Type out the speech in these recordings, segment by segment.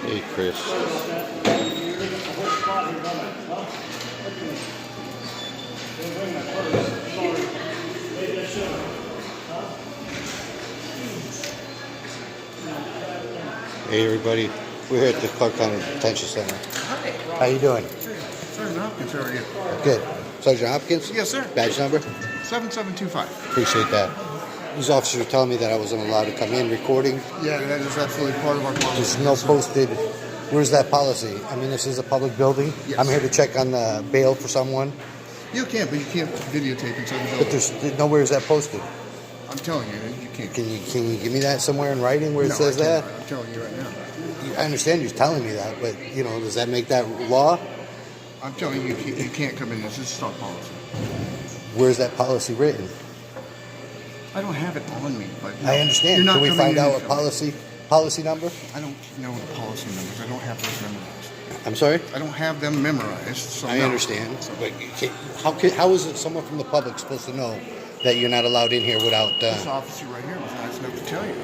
Hey, Chris. Hey, everybody. We're here at the Clark County Detention Center. Hi. How you doing? Sergeant Hopkins, how are you? Good. Sergeant Hopkins? Yes, sir. Badge number? 7725. Appreciate that. These officers were telling me that I wasn't allowed to come in recording. Yeah, that is absolutely part of our policy. There's no posted. Where's that policy? I mean, this is a public building. Yes. I'm here to check on the bail for someone. You can, but you can't videotape inside the But building. there's nowhere is that posted. I'm telling you, you can't. Can you give me that somewhere in writing where it No, says I that? can't. I'm telling you right now. I understand you're telling me that, but does that make that law? I'm telling you, you can't come in. This is our policy. Where's that policy written? I don't have it on me, but I understand. You're not Can we coming find in out and a policy number? I don't know the policy numbers. I don't have those memorized. I'm sorry? I don't have them memorized. So I no. understand. But how is it someone from the public supposed to know that you're not allowed in here without... This officer right here was nice enough to tell you.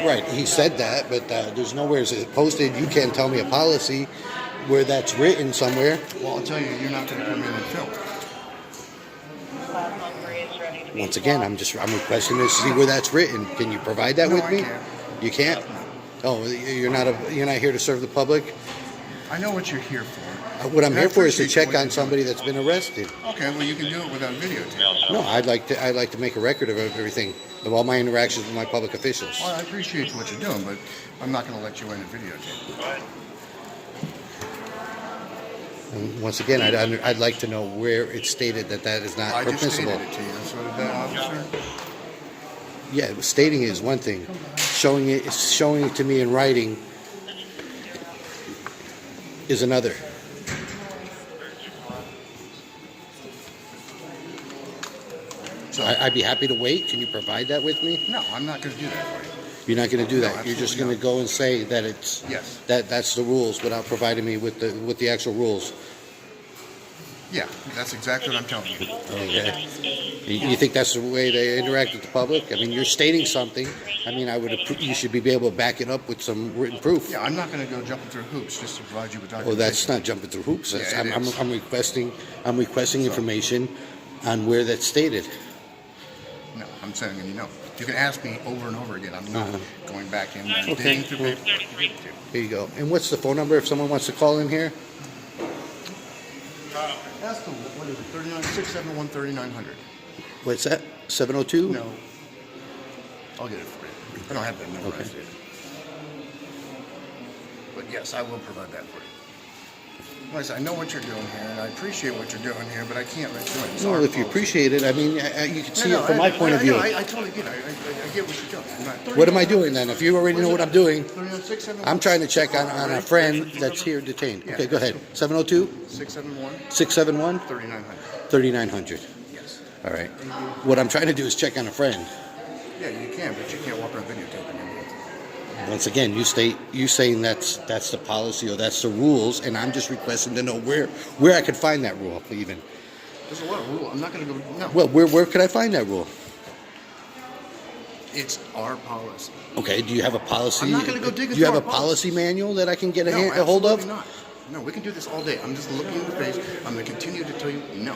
Right, he said that, but there's nowhere is it posted. You can't tell me a policy where that's written somewhere. Well, I'll tell you, you're not going to come in and film. Once again, I'm requesting to see where that's written. Can you provide that No, with I me? can't. You can't? Oh, you're not here to serve the public? I know what you're here for. What I'm And I here for is to appreciate check what on you're somebody that's been arrested. Okay, well, you can do it without videotape. No, I'd like to make a record of everything, of all my interactions with my public officials. Well, I appreciate what you're doing, but I'm not going to let you in and videotape. And once again, I'd like to know where it's stated that is not I just permissible. stated it to you, so did that officer. Yeah, stating it is one thing. Showing it to me in writing is another. So I'd be happy to wait. Can you provide that with me? No, I'm not going to do that for you. You're not going to do No, that. You're just absolutely going to go and say that it's Yes. that's the rules without providing me with the actual rules. Yeah, that's exactly what I'm telling you. Okay. You think that's the way they interact with the public? I mean, you're stating something. I mean, you should be able to back it up with some written proof. Yeah, I'm not going to go jumping through hoops just to provide you with documentation. Well, that's not jumping through hoops. That's, Yeah, it is. I'm requesting information on where that's stated. No, I'm saying you You can ask me over and over again. I'm not going back in and Okay. digging through paperwork to give it to you. Here you go. And what's the phone number if someone wants to call in here? Ask them, what is it, 671-3900? What's that? 702? No. I'll get it for you. I don't have that memorized yet. But yes, I will provide that for you. Like I said, I know what you're doing here, and I appreciate what you're doing here, but I can't let you in. It's Well, our if you policy. appreciate it, I mean, you can see it from my point of view. I totally get it. I get what you're doing. I'm not- What am I doing then? If you already know what I'm doing, 39671. I'm trying to check on a friend that's here detained. Okay, go ahead. 702 671 671 3900. 3900. Yes. All right. What I'm trying to do is check on a friend. Yeah, you can, but you can't walk around videotaping anything. Once again, you saying that's the policy or that's the rules, and I'm just requesting to know where I could find that rule even. There's a lot of rules. I'm not going to go. No. Well, where could I find that rule? It's our policy. Okay, do you have a policy? I'm not gonna go digging Do you have through a our policy manual that I can get a No, hold of? absolutely not. No, we can do this all day. I'm just looking in the face. I'm going to continue to tell you no.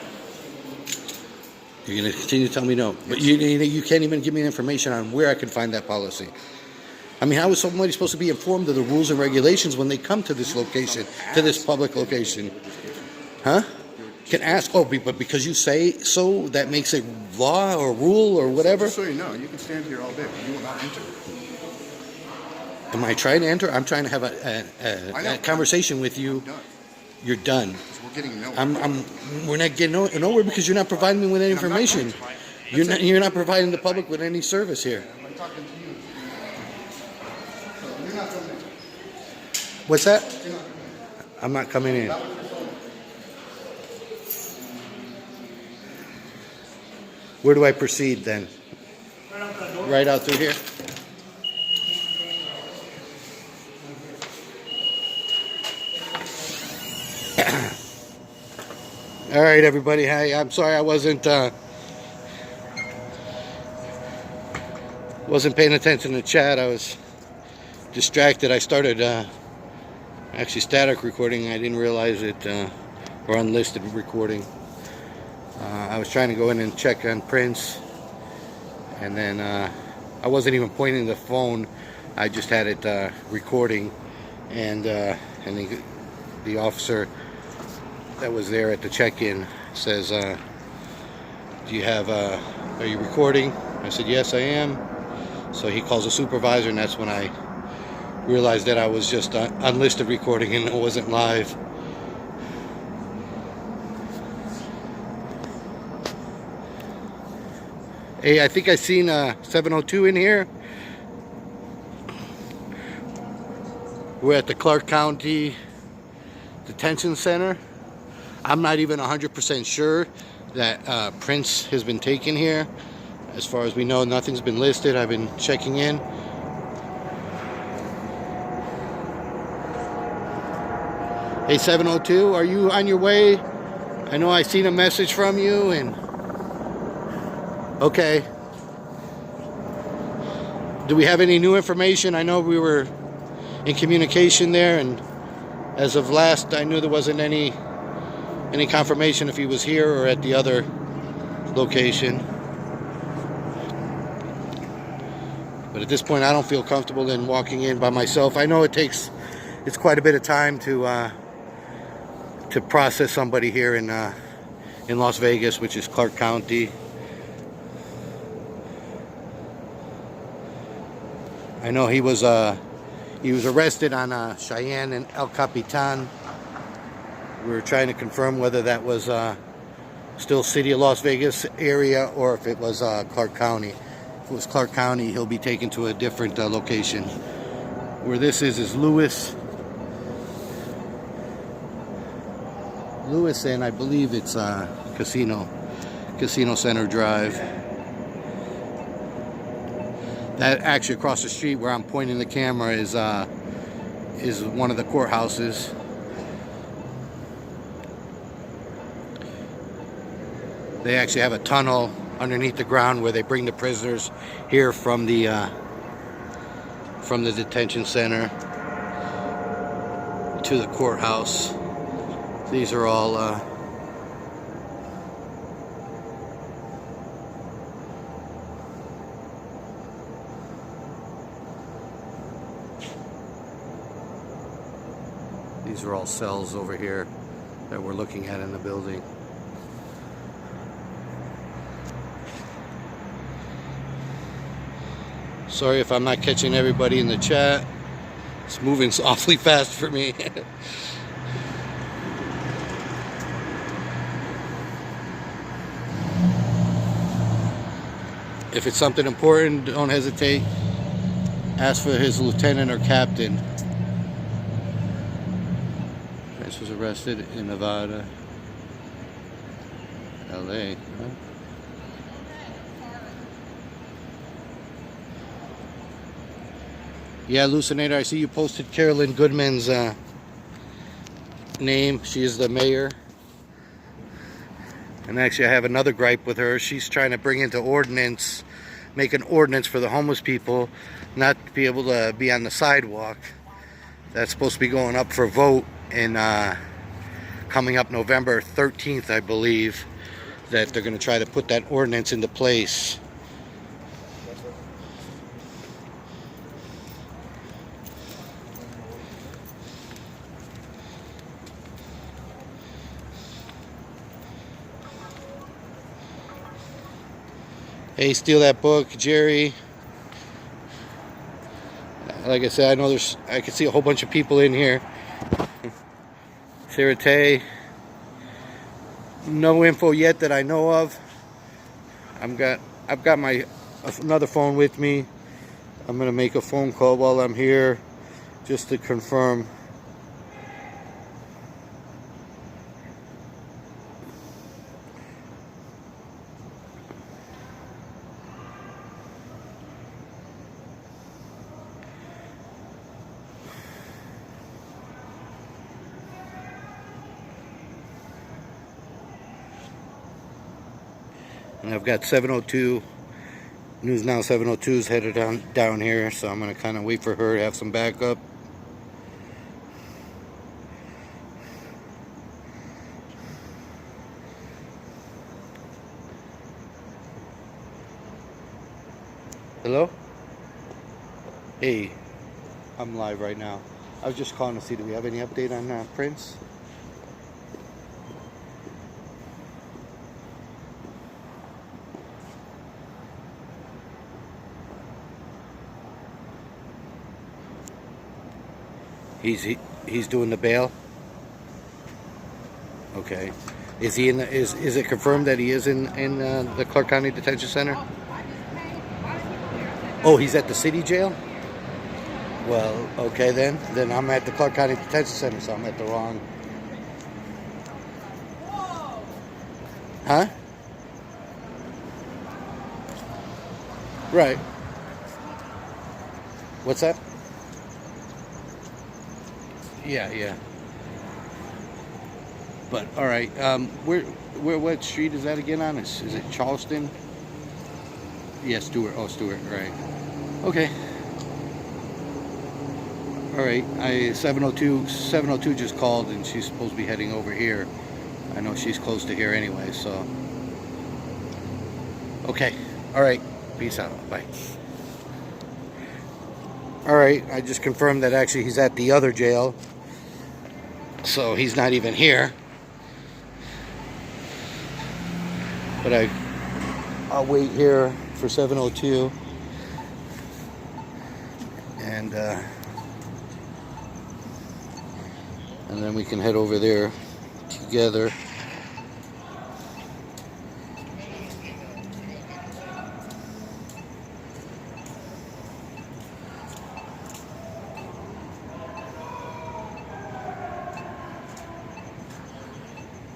You're going to continue to tell me no, but you can't even give me information on where I can find that policy. I mean, how is somebody supposed to be informed of the rules and regulations when they come to this location, to this public location? Huh? Can ask, but because you say so, that makes it law or rule or whatever? Just so you know, you can stand here all day. You will not enter. Am I trying to enter? I'm trying to have a conversation with you. I'm done. You're done. Because we're getting nowhere. We're not getting nowhere because you're not providing me with any information. You're not providing the public with any service here. I'm talking to you. So you're not coming in. What's that? You're not coming in. I'm not coming in. Where do I proceed then? Right out through here? All right, everybody. Hi, I'm sorry I wasn't paying attention to the chat. I was distracted. I started Actually, static recording. I didn't realize it, or unlisted recording. I was trying to go in and check on Prince, and then I wasn't even pointing the phone. I just had it recording, and the officer that was there at the check-in says, "Do you have? Are you recording?" I said, "Yes, I am." So he calls a supervisor, and that's when I realized that I was just unlisted recording and it wasn't live. Hey, I think I seen 702 in here. We're at the Clark County Detention Center. I'm not even 100% sure that Prince has been taken here. As far as we know, nothing's been listed. I've been checking in. Hey, 702, are you on your way? I know I seen a message from you, and okay. Do we have any new information? I know we were in communication there, and as of last, I knew there wasn't any confirmation if he was here or at the other location. But at this point, I don't feel comfortable in walking in by myself. I know it's quite a bit of time to process somebody here in Las Vegas, which is Clark County. I know he was arrested on Cheyenne and El Capitan. We were trying to confirm whether that was still City of Las Vegas area or if it was Clark County. If it was Clark County, he'll be taken to a different location. Where this is Lewis, and I believe it's Casino Center Drive. That actually across the street where I'm pointing the camera is one of the courthouses. They actually have a tunnel underneath the ground where they bring the prisoners here from the detention center to the courthouse. These are all cells over here that we're looking at in the building. Sorry if I'm not catching everybody in the chat. It's moving awfully fast for me. If it's something important, don't hesitate. Ask for his lieutenant or captain. Prince was arrested in Nevada, LA. Huh? Yeah, Lucinator, I see you posted Carolyn Goodman's name. She is the mayor. And actually I have another gripe with her. She's trying to bring into ordinance, make an ordinance for the homeless people not to be able to be on the sidewalk. That's supposed to be going up for vote in coming up November 13th, I believe, that they're going to try to put that ordinance into place. Hey, steal that book, Jerry. Like I said, I know I can see a whole bunch of people in here. Sarah Tay. No info yet that I know of. I've got another phone with me. I'm gonna make a phone call while I'm here just to confirm. And I've got 702, News Now 702's headed down here, so I'm going to kind of wait for her to have some backup. Hello? Hey, I'm live right now. I was just calling to see, do we have any update on Prince? He's doing the bail? Okay. Is he in the, is it confirmed that he is in the Clark County Detention Center? Oh, he's at the city jail? Well, okay then. Then I'm at the Clark County Detention Center, so I'm at the wrong. Huh? Right. What's that? Yeah. But all right, what street is that again on? Is it Charleston? Yeah, Stewart. Oh, Stewart. Right. Okay. All right. 702 just called, and she's supposed to be heading over here. I know she's close to here anyway, so. Okay. All right. Peace out. Bye. All right. I just confirmed that actually he's at the other jail, so he's not even here. But I'll wait here for 702, and then we can head over there together.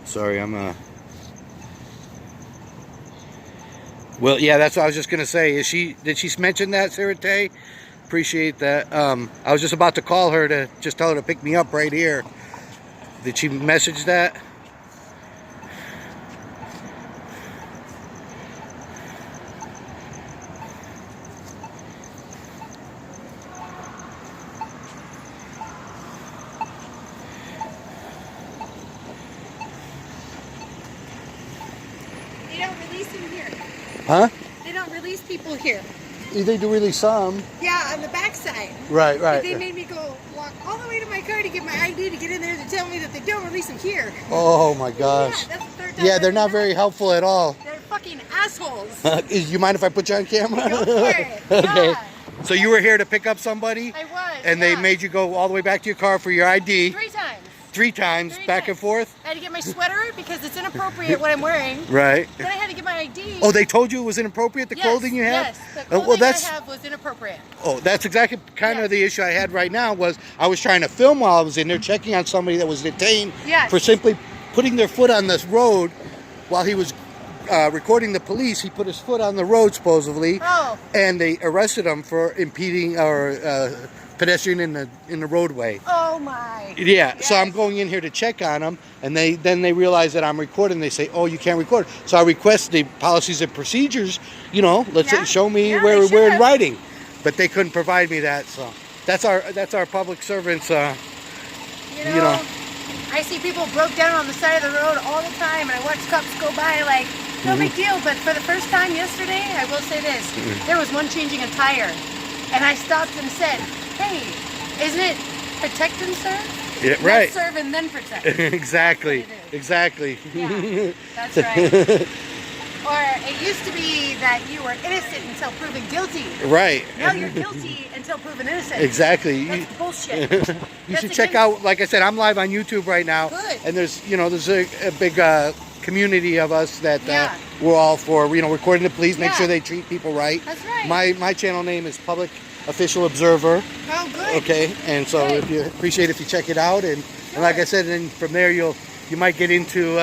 Sorry, Well, yeah, that's what I was just gonna say. Did she mention that, Sarah Tay? Appreciate that. I was just about to call her to just tell her to pick me up right here. Did she message that? They don't release him here. Huh? They don't release people here. They do release some. Yeah, on the backside. Right. But they made me go walk all the way to my car to get my ID to get in there to tell me that they don't release him here. Oh my gosh. Yeah, that's the third time. Yeah, they're not very helpful at all. They're fucking assholes. You mind if I put you on camera? Go for it. Okay. Yeah. So you were here to pick up somebody? I was. And they made you go all the way back to your car for your ID? 3 times. 3 times, back and forth? I had to get my sweater because it's inappropriate what I'm wearing. Right. Then I had to get my ID. Oh, they told you it was inappropriate, the Yes, clothing you have? Yes, the clothing well, that's, I have was inappropriate. Oh, that's exactly kind of the issue I had right now was I was trying to film while I was in there checking on somebody that was detained for simply putting their foot on this road while he was recording the police. He put his foot on the road supposedly, and they arrested him for impeding or pedestrian in the roadway. Oh my. Yeah, yes. So I'm going in here to check on them, and then they realize that I'm recording. They say, "Oh, you can't record." So I request the policies and procedures. You know, show me where we're in writing, but they couldn't provide me that. So that's our public servants. You know, I see people broke down on the side of the road all the time, and I watch cops go by like no big deal. But for the first time yesterday, I will say this: there was one changing a tire, and I stopped and said, "Hey, isn't it protect and serve? Yeah, right. Not serve and then protect." Exactly. Yeah, that's right. Or it used to be that you were innocent until proven guilty. Right. Now you're guilty until proven innocent. Exactly. That's bullshit. You should check out. Like I said, I'm live on YouTube right now. Good. And there's a big community of us that we're all for recording the police, make sure they treat people right. That's right. My channel name is Public Official Observer. Oh, good. Okay, and so if you appreciate if you check it out, and like I said, then from there you might get into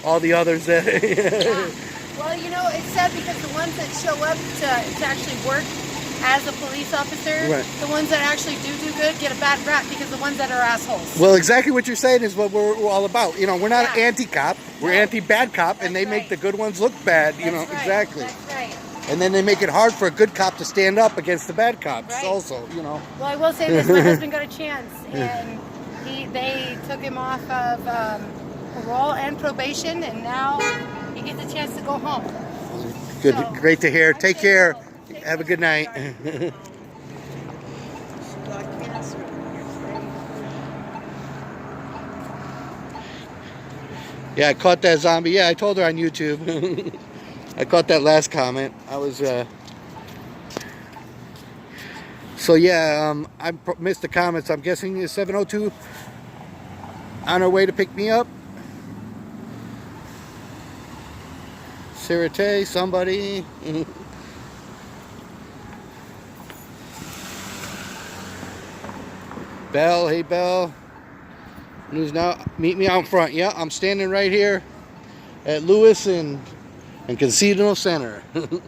all the others. Well, it's sad because the ones that show up to actually work as a police officer, the ones that actually do good get a bad rap because the ones that are assholes. Well, exactly what you're saying is what we're all about. We're not anti-cop, we're anti-bad cop, and they make the good ones look bad. Exactly. That's right. And then they make it hard for a good cop to stand up against the bad cops also, Well, I will say this, my husband got a chance, and they took him off of parole and probation, and now he gets a chance to go home. Good, great to hear. Take care. Have a good night. Yeah, I caught that zombie. Yeah, I told her on YouTube. I caught that last comment. I was, so yeah, I missed the comments. I'm guessing is 702 on her way to pick me up. Sirate, somebody. Belle, hey Belle. News now. Meet me out front. Yeah, I'm standing right here at Lewis and Casino Center. You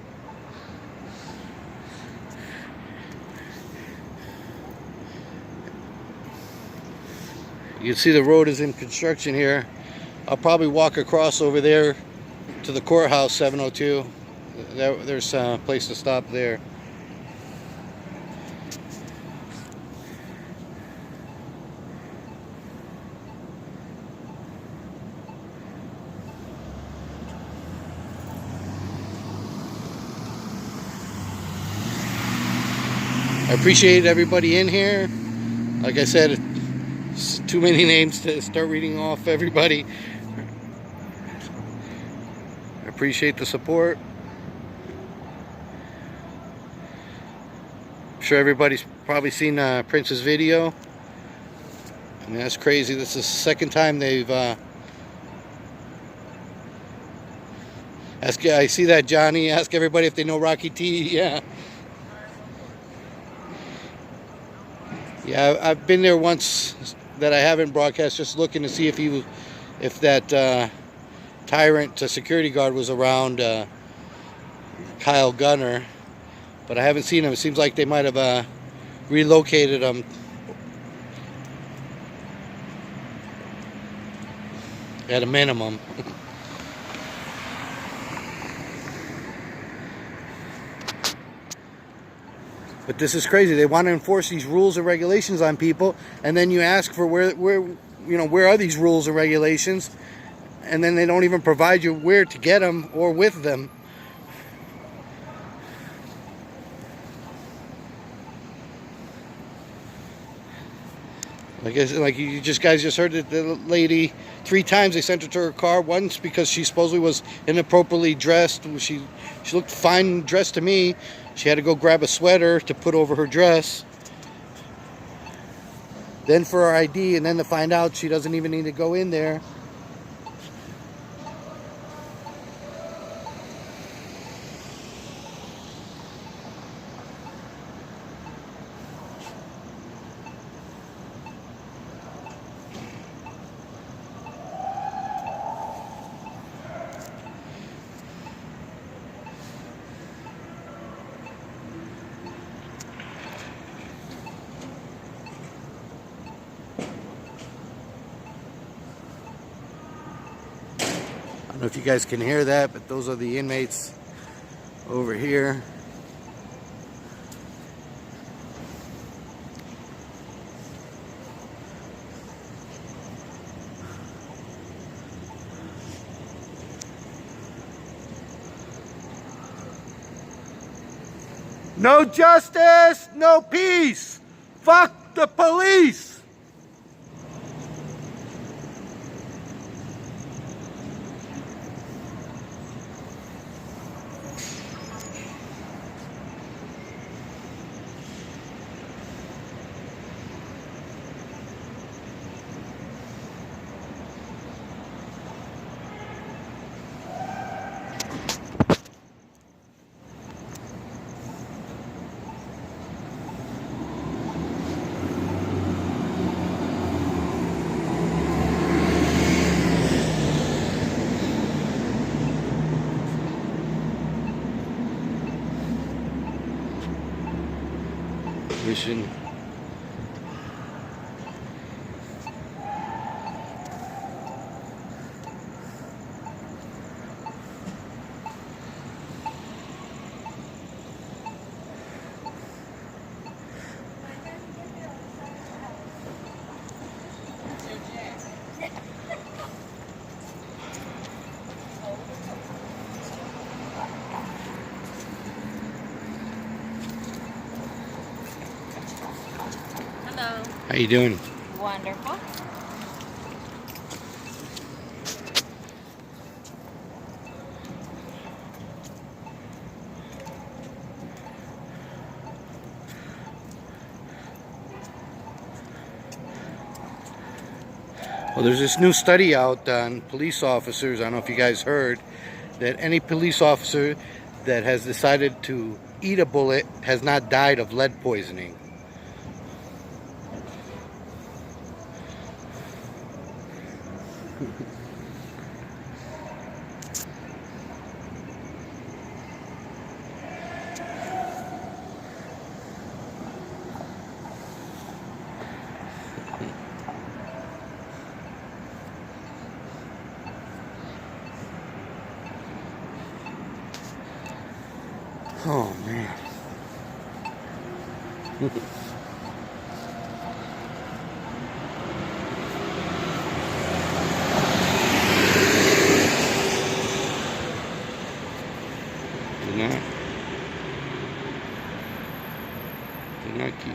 can see the road is in construction here. I'll probably walk across over there to the courthouse, 702. There's a place to stop there. I appreciate everybody in here. Like I said, it's too many names to start reading off everybody. I appreciate the support. I'm sure everybody's probably seen Prince's video. I mean, that's crazy. This is the second time they've I see that, Johnny. Ask everybody if they know Rocky T. Yeah. Yeah, I've been there once that I haven't broadcast, just looking to see if that tyrant security guard was around Kyle Gunner, but I haven't seen him. It seems like they might have relocated him. At a minimum. But this is crazy. They want to enforce these rules and regulations on people, and then you ask for where are these rules and regulations, and then they don't even provide you where to get them or with them. Like you guys just heard that the lady 3 times they sent her to her car. Once because she supposedly was inappropriately dressed. She looked fine dressed to me. She had to go grab a sweater to put over her dress. Then for her ID, and then to find out she doesn't even need to go in there. I don't know if you guys can hear that, but those are the inmates over here. No justice, no peace. Fuck the police. Mission. Hello. How you doing? Wonderful. Well, there's this new study out on police officers. I don't know if you guys heard that any police officer that has decided to eat a bullet has not died of lead poisoning. Oh man. Do not keep.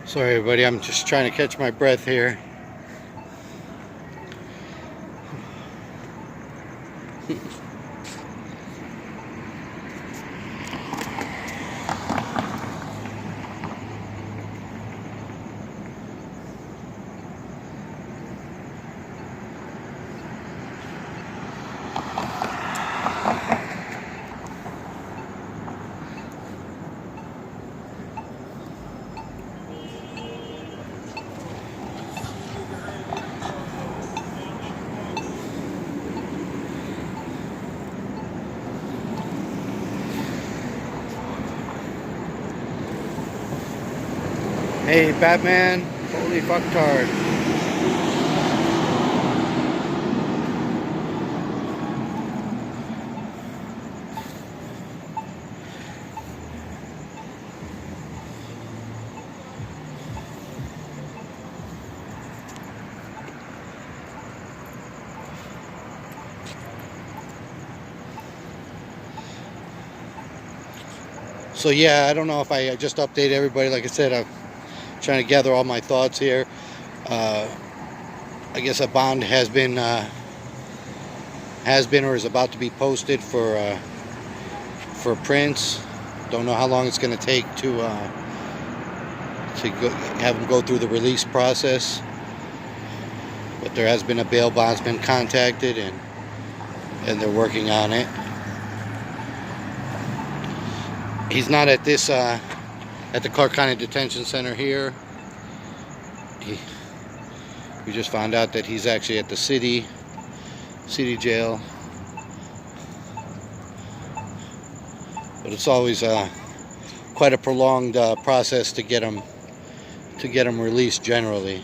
Sorry everybody, I'm just trying to catch my breath here. Hey Batman, holy fucktard. So yeah, I don't know if I just update everybody. Like I said, I'm trying to gather all my thoughts here. I guess a bond has been or is about to be posted for Prince. Don't know how long it's going to take to have him go through the release process. But there has been a bail bondsman contacted, and they're working on it. He's not at this at the Clark County Detention Center here. We just found out that he's actually at the city jail. But it's always quite a prolonged process to get him released generally.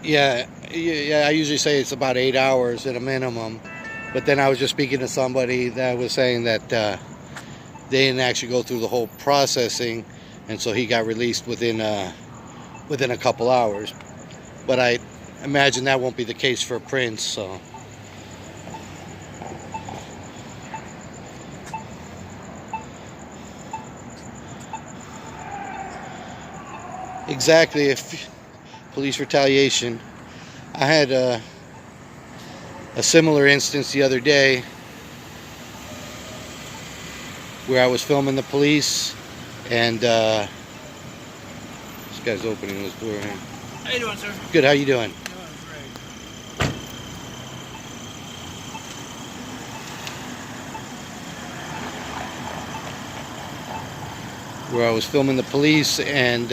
Yeah, I usually say it's about 8 hours at a minimum. But then I was just speaking to somebody that was saying that they didn't actually go through the whole processing, and so he got released within a couple hours. But I imagine that won't be the case for Prince. So. Exactly. If police retaliation. I had a similar instance the other day where I was filming the police, and guy's opening this door here. How you doing, sir? Good, how you doing? Doing great. Where I was filming the police, and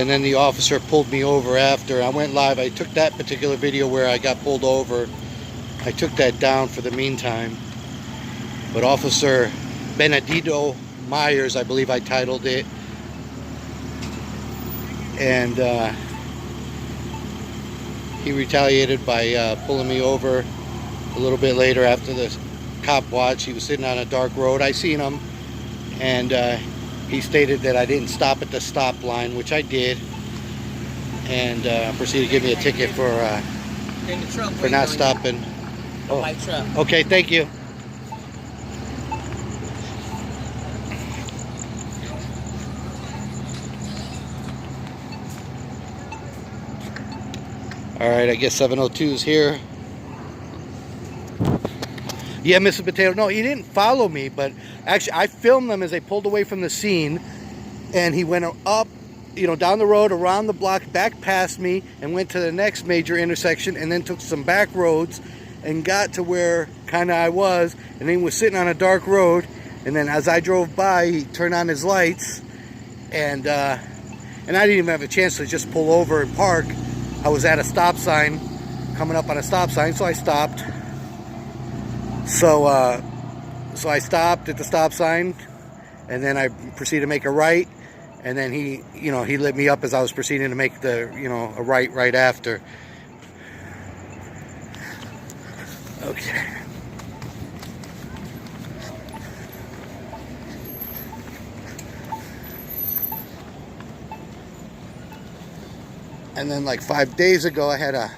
then the officer pulled me over after. I went live. I took that particular video where I got pulled over. I took that down for the meantime. But Officer Benedito Myers, I believe I titled it. And he retaliated by pulling me over a little bit later after the cop watch. He was sitting on a dark road. I seen him, and he stated that I didn't stop at the stop line, which I did, and proceeded to give me a ticket for In the truck. for not stopping. The white truck. Okay, thank you. All right, I guess 702 is here. Yeah, Mr. Potato. No, he didn't follow me, but actually I filmed them as they pulled away from the scene, and he went up, you know, down the road, around the block, back past me, and went to the next major intersection, and then took some back roads and got to where kind of I was, and then was sitting on a dark road, and then as I drove by, he turned on his lights, and I didn't even have a chance to just pull over and park. I was at a stop sign, coming up on a stop sign, so I stopped. So I stopped at the stop sign, and then I proceeded to make a right, and then he lit me up as I was proceeding to make a right after. Okay. And then like 5 days ago, I had a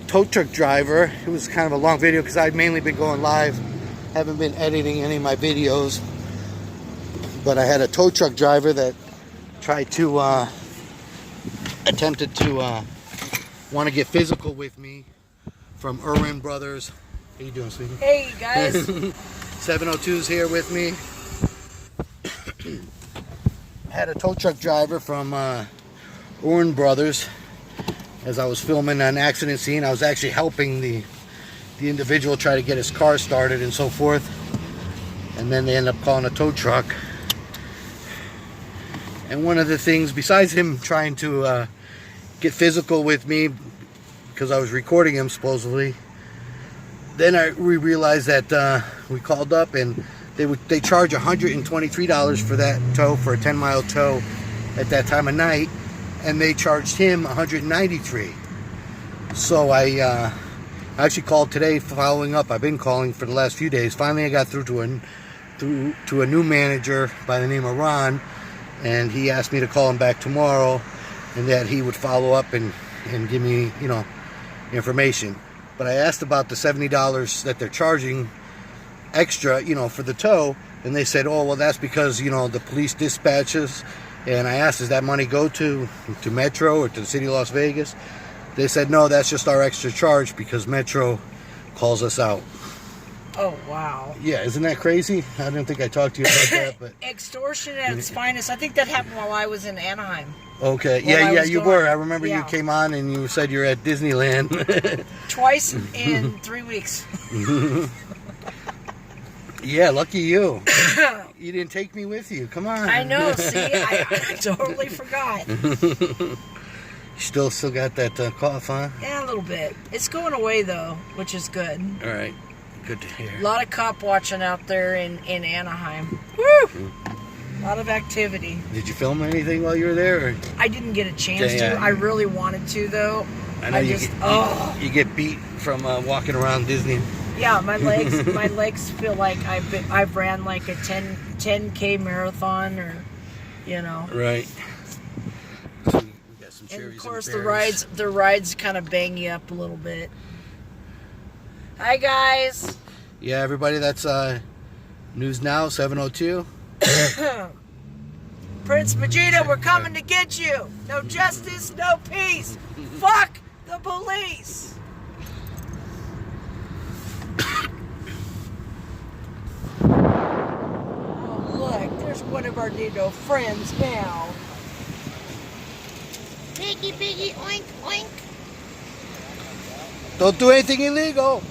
tow truck driver. It was kind of a long video because I've mainly been going live, haven't been editing any of my videos. But I had a tow truck driver that tried to attempted to want to get physical with me from Irwin Brothers. How you doing, sweetie? Hey guys. 702's here with me. Had a tow truck driver from Irwin Brothers. As I was filming an accident scene, I was actually helping the individual try to get his car started and so forth. And then they end up calling a tow truck. And one of the things, besides him trying to get physical with me, because I was recording him supposedly, then we realized that we called up and they charge $123 for that tow, for a 10-mile tow at that time of night, and they charged him $193. So I actually called today following up. I've been calling for the last few days. Finally I got through to a new manager by the name of Ron, and he asked me to call him back tomorrow and that he would follow up and give me, information. But I asked about the $70 that they're charging extra, for the tow, and they said, oh, well, that's because, the police dispatches. And I asked, does that money go to Metro or to the city of Las Vegas? They said, no, that's just our extra charge because Metro calls us out. Oh, wow. Yeah, isn't that crazy? I didn't think I talked to you about that, but... Extortion at its finest. I think that happened while I was in Anaheim. Okay, yeah, you were. I remember you came on and you said you're at Disneyland. Twice in 3 weeks. Yeah, lucky you. You didn't take me with you. Come on. I know, see? I totally forgot. You still got that cough, huh? Yeah, a little bit. It's going away, though, which is good. All right. Good to hear. A lot of cop watching out there in Anaheim. Woo! A lot of activity. Did you film anything while you were there? Or? I didn't get a chance to. I really wanted to, though. I know you get beat from walking around Disney. Yeah, my legs feel like I've ran like a 10K marathon, or Right. So we got some and of cherries course and the rides kind of bang you up a little bit. Hi guys. Yeah, everybody, that's News Now 702. Prince Vegeta, we're coming to get you. No justice, no peace. Fuck the police. one of our friends now. Piggy, piggy, oink, oink. Don't do anything illegal.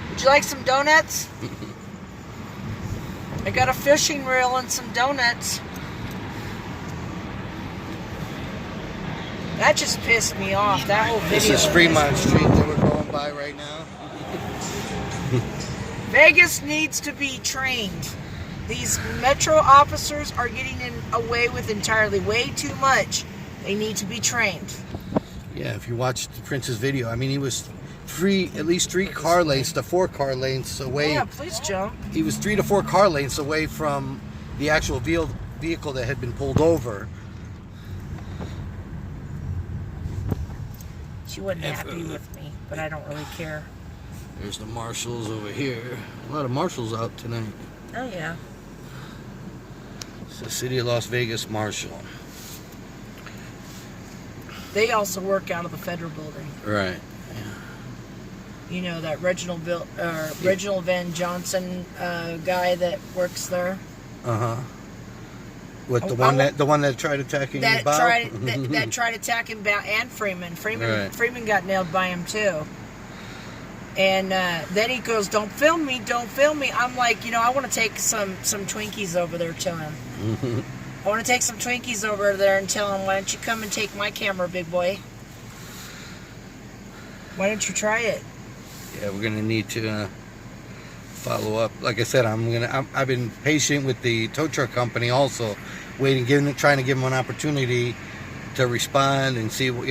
Would you like some donuts? I got a fishing reel and some donuts. That just pissed me off, that whole video. This is Fremont Street that we're going by right now. Vegas needs to be trained. These metro officers are getting away with entirely way too much. They need to be trained. Yeah, if you watch the Prince's video, I mean, he was at least 3 car lengths to 4 car lengths away. Yeah, please jump. He was 3 to 4 car lengths away from the actual vehicle that had been pulled over. She wasn't happy with me, but I don't really care. There's the marshals over here. A lot of marshals out tonight. Oh, yeah. It's the City of Las Vegas Marshal. They also work out of the federal building. Right. You know, that Reginald Van Johnson guy that works there. Uh-huh. What, the one that tried attacking that Bob? that tried attacking Bob and Freeman. Right. Freeman got nailed by him too. And then he goes, "Don't film me, don't film me." I'm like, I want to take some Twinkies over there to him. I want to take some Twinkies over there and tell him, "Why don't you come and take my camera, big boy? Why don't you try it?" Yeah, we're gonna need to follow up. Like I said, I've been patient with the tow truck company, also trying to give them an opportunity to respond and see what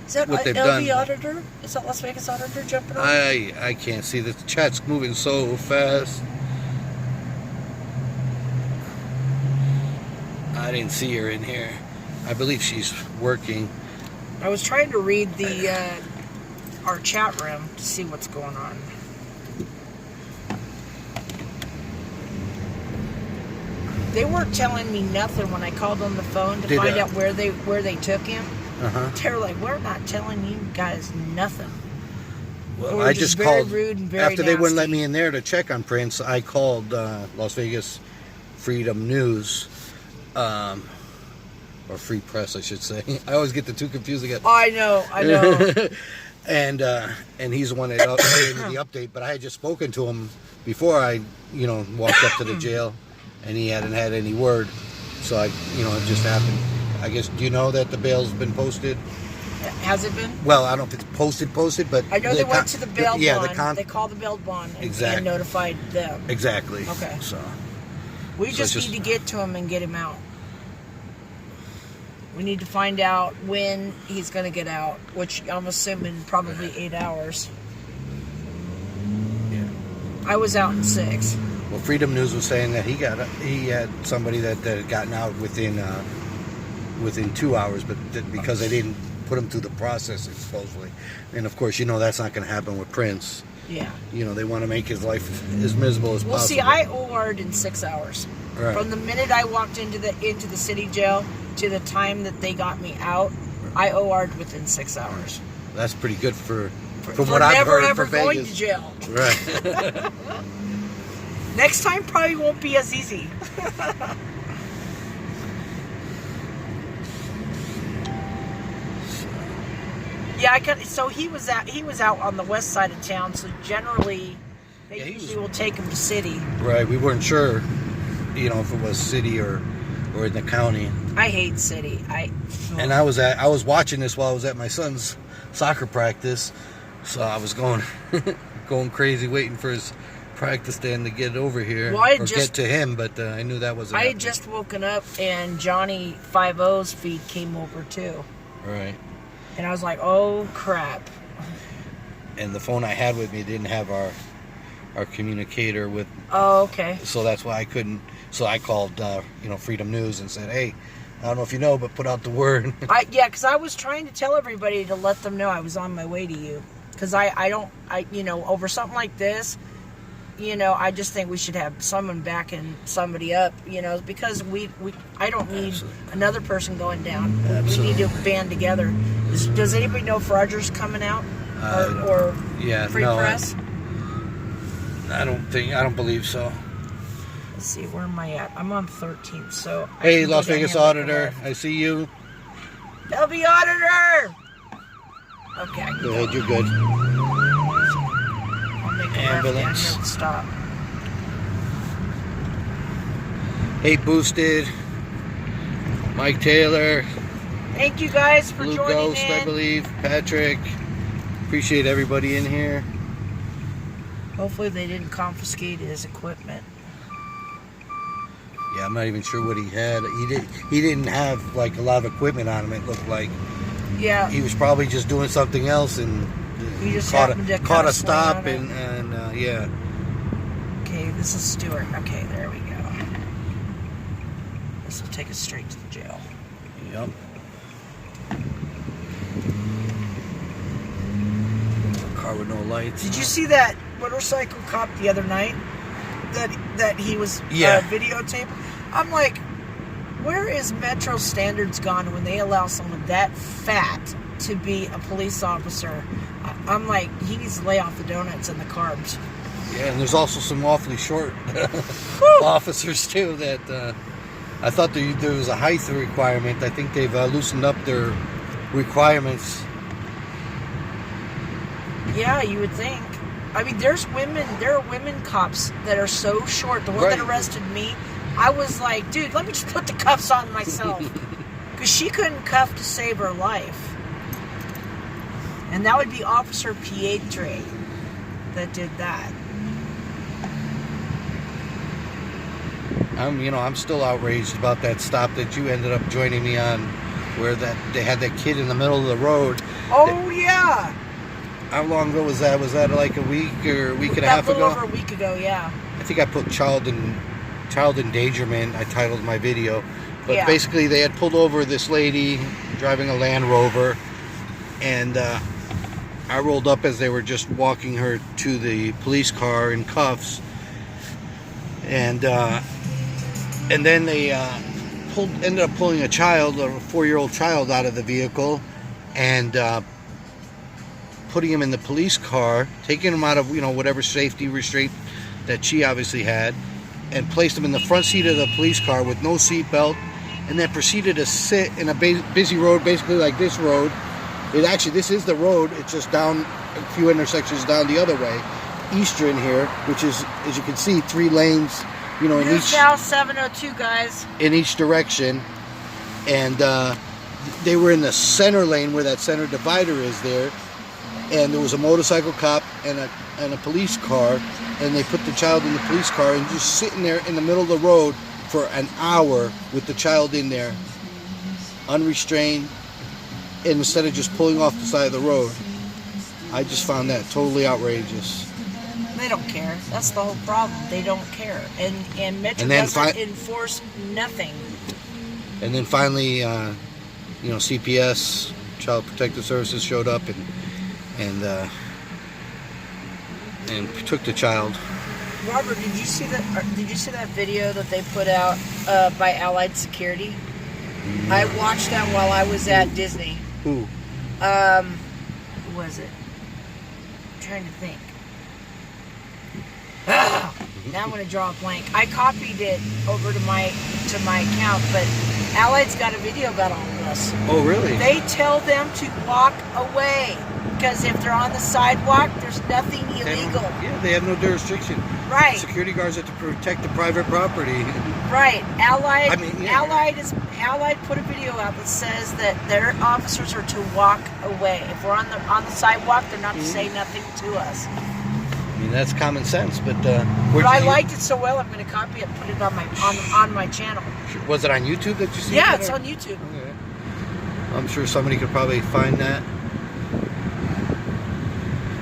Is that what they've LV done. Auditor? Is that Las Vegas Auditor jumping on? I can't see. The chat's moving so fast. I didn't see her in here. I believe she's working. I was trying to read our chat room to see what's going on. They weren't telling me nothing when I called on the phone to find out where they took him. They were like, "We're not telling you guys nothing." Well, They were I just very called rude and very after they wouldn't let nasty. me in there to check on Prince. I called Las Vegas Freedom News, or Free Press, I should say. I always get the two confused again. I know. And he's the one that gave me the update. But I had just spoken to him before I, walked up to the jail, and he hadn't had any word. So it just happened. I guess, do you know that the bail's been posted? Has it been? Well, I don't know if it's posted, but I know they went to the bail bond. They called the bail bond and notified them. Exactly. Okay. So We just need to get to him and get him out. We need to find out when he's going to get out, which I'm assuming probably 8 hours. Yeah. I was out in 6. Well, Freedom News was saying that he had somebody that had gotten out within 2 hours, but because they didn't put him through the process, supposedly. And of course, that's not going to happen with Prince. Yeah. They want to make his life as miserable as possible. Well, see, I OR'd in 6 hours. Right. From the minute I walked into the city jail to the time that they got me out, I OR'd within 6 hours. That's pretty good from For what I've never heard ever for going Vegas. to jail. Right. Next time probably won't be as easy. Yeah, so he was out on the west side of town. So generally, they usually will take him to city. Right. We weren't sure, if it was city or in the county. I hate city. And I was watching this while I was at my son's soccer practice, so I was going crazy waiting for his practice stand to get over here get to him, but I knew that wasn't I had happening. just woken up and Johnny 5-0's feed came over too. Right. And I was like, "Oh crap!" And the phone I had with me didn't have our communicator with. Oh, okay. So that's why I couldn't. So I called, Freedom News and said, "Hey, I don't know if you know, but put out the word." Because I was trying to tell everybody to let them know I was on my way to you. Because over something like this, I just think we should have someone backing somebody up, because I don't need another person going down. Absolutely. We need to band together. Does anybody know if Roger's coming out? Or Yeah, Free no, Press? I don't believe so. Let's see, where am I at? I'm on 13th, so... I Hey, can go Las down Vegas here and make a Auditor, left. I see you. LV Auditor! Okay, I can Go ahead, you're good. I'll make a Ambulance. left down here and stop. Hey, Boosted. Mike Taylor. Thank you guys for Blue joining Ghost, in. I believe. Patrick. Appreciate everybody in here. Hopefully they didn't confiscate his equipment. Yeah, I'm not even sure what he had. He didn't have like a lot of equipment on him. It looked like Yeah, he was probably just doing something else and he just caught happened to a kinda stop slam on it. and yeah. Okay, this is Stuart. Okay, there we go. This will take us straight to the jail. Yep. Car with no lights. Did you see that motorcycle cop the other night? That he was videotaping? I'm like, where is Metro Standards gone when they allow someone that fat to be a police officer? I'm like, he needs to lay off the donuts and the carbs. Yeah, and there's also some awfully short officers too that I thought there was a height requirement. I think they've loosened up their requirements. Yeah, you would think. I mean, there are women cops that are so short. The one that Right. arrested me, I was like, dude, let me just put the cuffs on myself. Because she couldn't cuff to save her life. And that would be Officer Pietre that did that. I'm still outraged about that stop that you ended up joining me on, where they had that kid in the middle of the road. Oh, yeah. How long ago was that? Was that like a week or a week and a That half little ago? over a week ago, yeah. I think I put child endangerment. I titled my video, but Yeah. basically they had pulled over this lady driving a Land Rover, and I rolled up as they were just walking her to the police car in cuffs, and then they ended up pulling a 4-year-old child out of the vehicle, and putting him in the police car, taking him out of whatever safety restraint that she obviously had, and placed him in the front seat of the police car with no seatbelt, and then proceeded to sit in a busy road, basically like this road. This is the road. It's just down a few intersections down the other way, Eastern here, which is, as you can see, 3 lanes, in Here's each now 702, guys. in each direction, and they were in the center lane where that center divider is there, and there was a motorcycle cop and a police car, and they put the child in the police car and just sitting there in the middle of the road for an hour with the child in there, unrestrained, and instead of just pulling off the side of the road. I just found that totally outrageous. They don't care. That's the whole problem. They don't care. And Metro And then doesn't enforce nothing. And then finally, CPS, Child Protective Services, showed up and took the child. Robert, did you see that video that they put out by Allied Security? I watched that while I was at Disney. Who? Who was it? I'm trying to think. Now I'm going to draw a blank. I copied it over to my account, but Allied's got a video about all of this. Oh, really? They tell them to walk away because if they're on the sidewalk, there's nothing illegal. They have no jurisdiction. Right. Security guards have to protect the private property. Right. Allied. I mean, yeah. Allied put a video out that says that their officers are to walk away. If we're on the sidewalk, they're not to say nothing to us. I mean, that's common sense, but But I liked it so well, I'm going to copy it and put it on my channel. Was it on YouTube that you see? Yeah, that, it's or? on YouTube. Okay. I'm sure somebody could probably find that.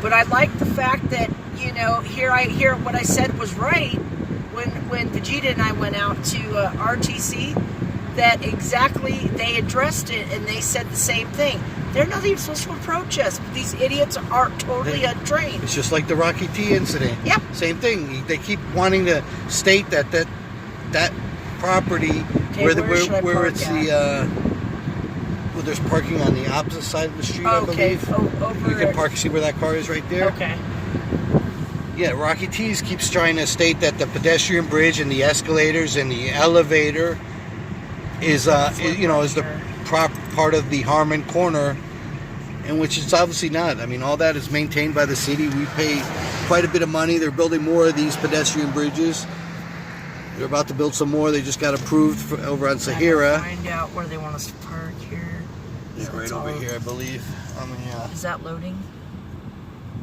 But I like the fact that, here what I said was right when Vegeta and I went out to RTC, that exactly they addressed it and they said the same thing. They're not even supposed to approach us, but these idiots are totally untrained. It's just like the Rocky T incident. Yep. Same thing. They keep wanting to state that property where it's the well, there's parking on the opposite side of the street, I believe. Over you can park. See where that car is right there? Okay. Yeah, Rocky Tees keeps trying to state that the pedestrian bridge and the escalators and the elevator is is the part of the Harmon Corner, in which it's obviously not. I mean, all that is maintained by the city. We pay quite a bit of money. They're building more of these pedestrian bridges. They're about to build some more. They just got approved over on Sahara. Find out where they want us to park here. Yeah, So right it's over all- here, I believe. Is that loading?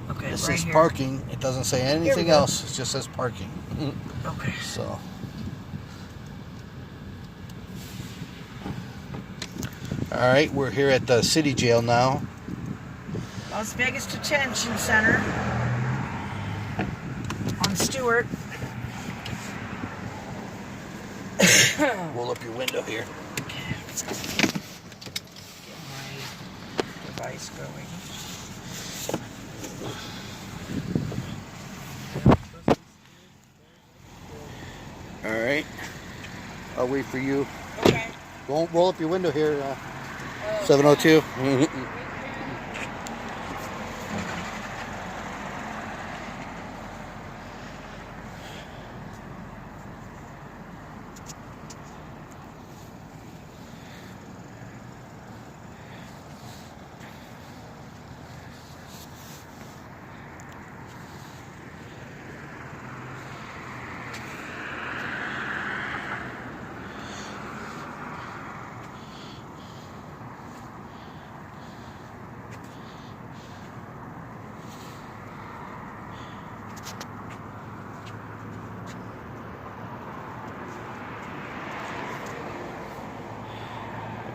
Okay, It right says here. parking. It doesn't say anything go. else. It just says parking. Okay. So. All right, we're here at the city jail now. Las Vegas Detention Center on Stewart. Roll up your window here. Okay, let's get my device going. All right. I'll wait for you. Okay. Roll up your window here. 702.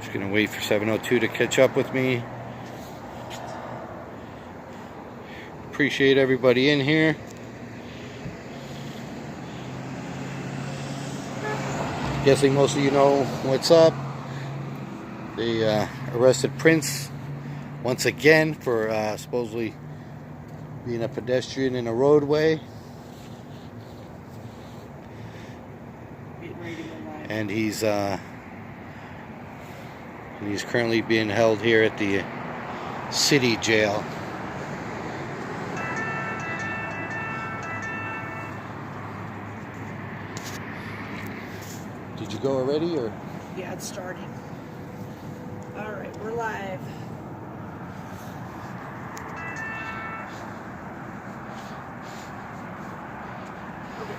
Just gonna wait for 702 to catch up with me. Appreciate everybody in here. Guessing most of you know what's up. They arrested Prince once again for supposedly being a pedestrian in a roadway. And he's currently being held here at the city jail. Did you go already, or? Yeah, it's starting. All right, we're live. Okay.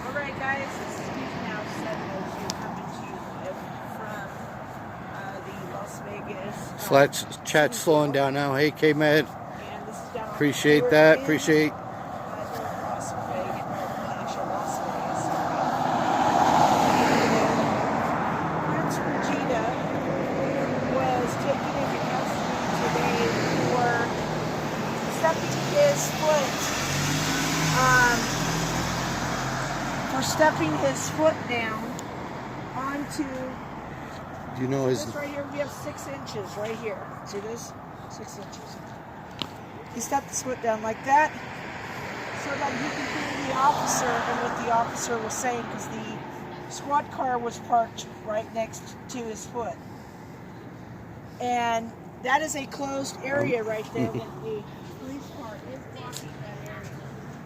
All right, guys, this is Steve now 702 coming to you live from the Las Vegas. Flat chat slowing down now. Hey, K-Med. And this is down on Appreciate Stewart that. in, Appreciate. Las Vegas, actually Las Vegas. Prince Regina was taken into custody today for stepping his foot down onto Do you know his? this right here. We have 6 inches right here. See this? 6 inches. He stepped his foot down like that so that he could hear the officer and what the officer was saying, because the squad car was parked right next to his foot. And that is a closed area right there that the police car is blocking that area.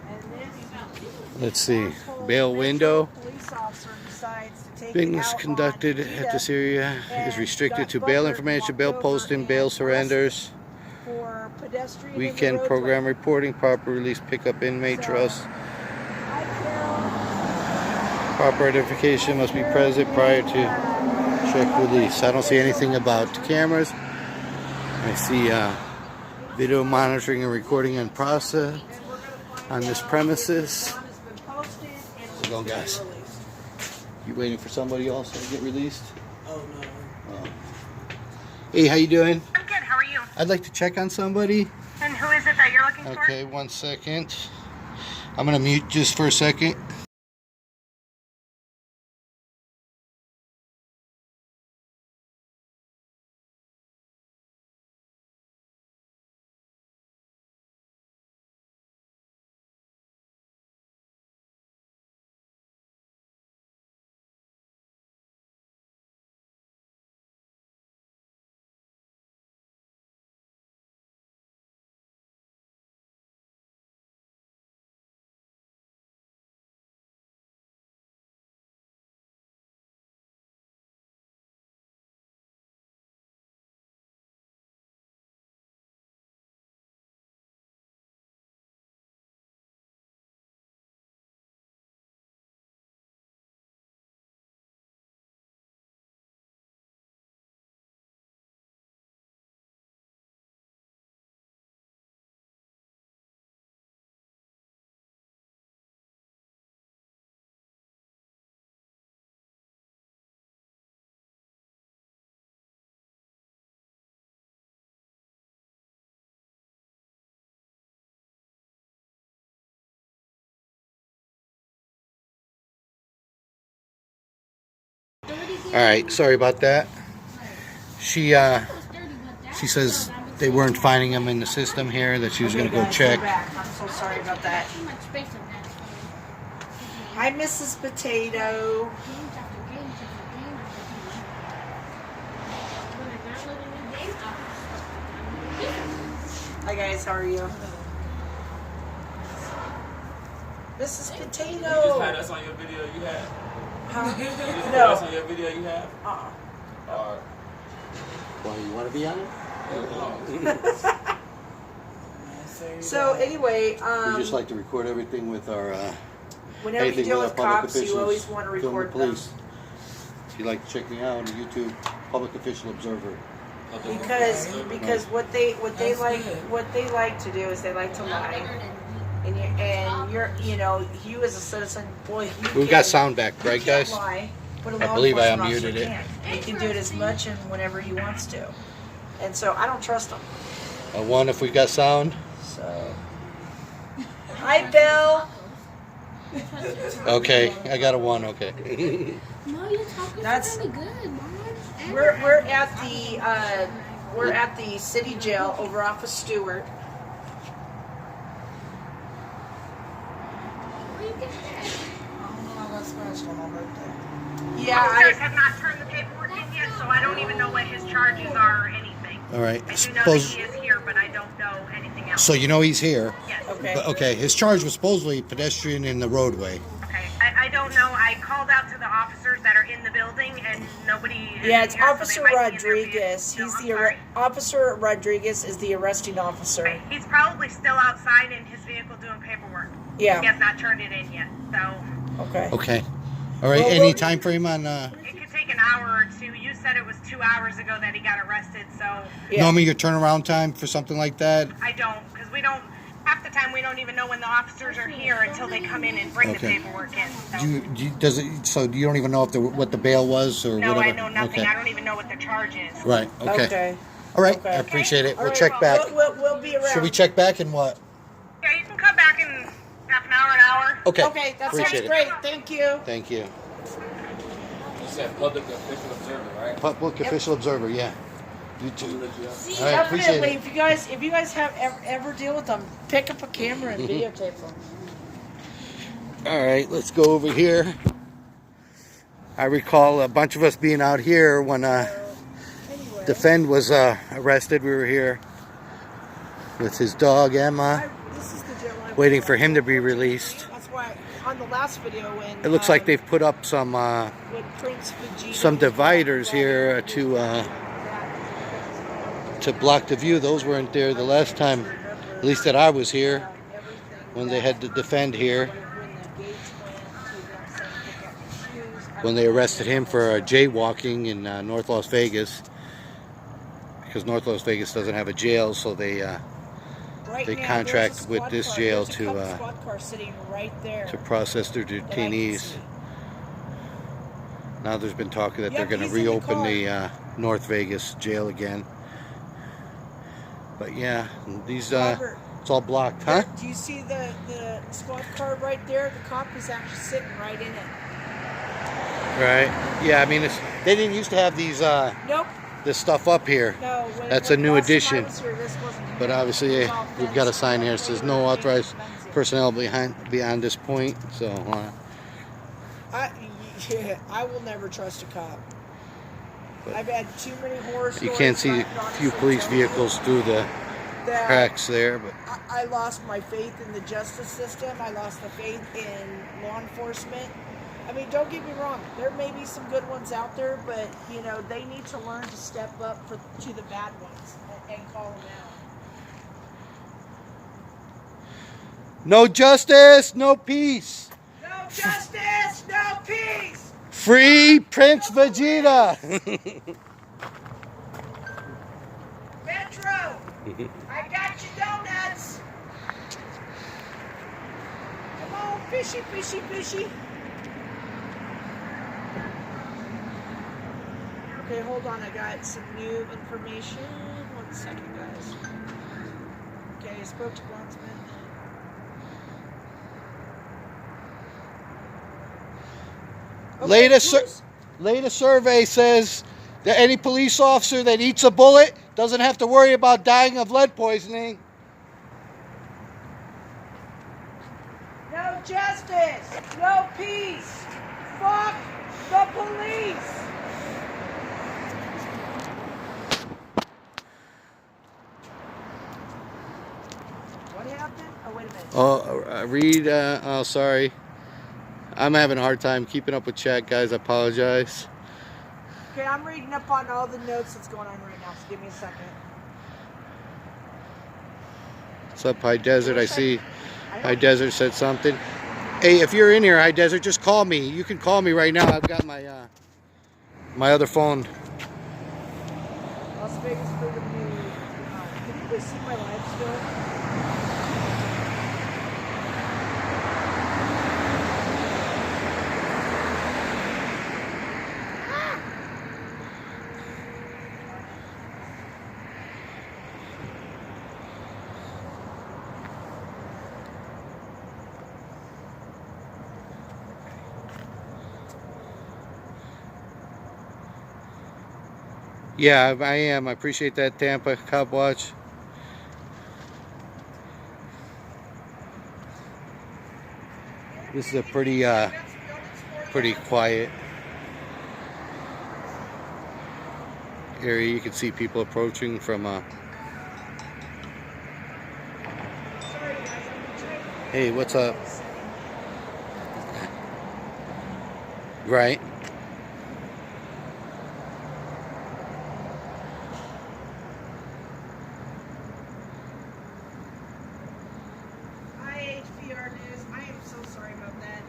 And this Let's see. Bail window. police officer decides to take Business it out conducted on at this area is and restricted got to bail Butler information, walked bail over posting, and bail arrested surrenders, for pedestrian in the weekend roadway. program reporting, proper release, pickup inmate So, trust. Hi, Carol. Proper identification must be present prior to check release. I don't see anything about cameras. I see video monitoring and recording in process on this premises. How's it going, guys? You waiting for somebody else to get released? Oh, no. Oh. Hey, how you doing? I'm good. How are you? I'd like to check on somebody. And who is it that you're looking for? Okay, 1 second. I'm gonna mute just for a second. All right, sorry about that. She says they weren't finding him in the system here, that she was going to go guys, check. we're back. I'm so sorry about that. Hi, Mrs. Potato. Hi guys, how are you? Mrs. Potato. You just had us on your video you had? Huh? You just had No. us on your video you have? Or Well, you want to be on it? So anyway, We just like to record everything with our whenever you anything deal with with our public cops, you officials, always want to film the record them. police. If you'd like to check me out on YouTube, Public Official Observer. Because what they like to do is they like to lie, and you're you as a citizen, boy, We've got sound back, right, you guys? can't lie, but a I law believe I enforcement officer unmuted it. can. He can do it as much and whenever he wants to, and so I don't trust him. A one if we got sound. So, hi Bill. Okay, I got a one. Okay. No, you're talking That's- really good, Mom. We're at the city jail over off of Stewart. Where you get that? Oh, that's special on my birthday. Officers have not turned the paperwork in yet, so I don't even know what his charges are or anything. All right. I do know that he is here, but I don't know anything else. So you know he's here. Yes. Okay. But, okay, his charge was supposedly pedestrian in the roadway. Okay. I don't know. I called out to the officers that are in the building, and nobody. is Yeah, it's here, so they Officer might be in there Rodriguez. being- He's No, the I'm sorry. Officer Rodriguez is the arresting officer. Okay. He's probably still outside in his vehicle doing paperwork. He Yeah. has not turned it in yet, so Okay. Okay. All right. Well, Any well- time frame on? it could take an hour or two. You said it was 2 hours ago that he got arrested, so Yeah. Normally your turnaround time for something like that. I don't, because we don't. Half the time we don't even know when the officers are here until they come in and bring Okay. the paperwork in. So. Does it? So you don't even know if what the bail was or No, whatever. I know nothing. Okay. I don't even know what the charge is. Right. Okay. Okay. All right. Okay. I appreciate it. All We'll right, check back. We'll be around. Should we check back in what? Yeah, you can come back in half an hour. Okay. Okay, that sounds Appreciate it. great. Thank you. Thank you. you said public official observer, right? Public Official Observer. Yeah. You too. See, All right. Appreciate Definitely. it. If you guys have ever deal with them, pick up a camera and videotape them. All right, let's go over here. I recall a bunch of us being out here when Defend was arrested. We were here with his dog Emma, This is the jail I waiting for him to be released. That's why on the last video when It looks like they've put up some when Prince Vegeta some dividers here to block the view. Those weren't there the last time, at least that I was here, when they had to Defend here. When they arrested him for jaywalking in North Las Vegas, because North Las Vegas doesn't have a jail, so they contract with this jail to process their detainees. Now there's been talk that they're going to reopen the North Vegas jail again. But yeah, these it's all blocked, huh? Do you see the squad car right there? The cop is actually sitting right in it. Right. Yeah, I mean, they didn't used to have these Nope. this stuff up here. No. That's a new last time I addition. was here, this wasn't here. But obviously, It was all we've got a fenced sign here that and says no very authorized expensive. personnel beyond this point. So I will never trust a cop. I've had too many horror stories. you can't see a backed on few since police I- vehicles through the that cracks there. But I lost my faith in the justice system. I lost the faith in law enforcement. I mean, don't get me wrong. There may be some good ones out there, but they need to learn to step up to the bad ones and call them out. no justice, no peace. No justice, no peace. Free Prince Vegeta. Metro, I got you donuts. Come on, fishy, fishy, fishy. Okay, hold on. I got some new information. 1 second, guys. Okay, I spoke to Bondsman. Okay, Latest who's- Latest survey says that any police officer that eats a bullet doesn't have to worry about dying of lead poisoning. No justice, no peace. Fuck the police. What happened? Oh, wait a minute. Oh, sorry. I'm having a hard time keeping up with chat, guys. I apologize. Okay, I'm reading up on all the notes that's going on right now, so give me a second. What's up, High Desert? I see High Desert said something. Hey, if you're in here, High Desert, just call me. You can call me right now. I've got my my other phone. Las Vegas Freedom News. Can you guys see my live still? Yeah, I am. I appreciate that, Tampa Cop Watch. This is a pretty quiet area. You can see people approaching from Hey, what's up? Right. IHPR News. I am so sorry about that.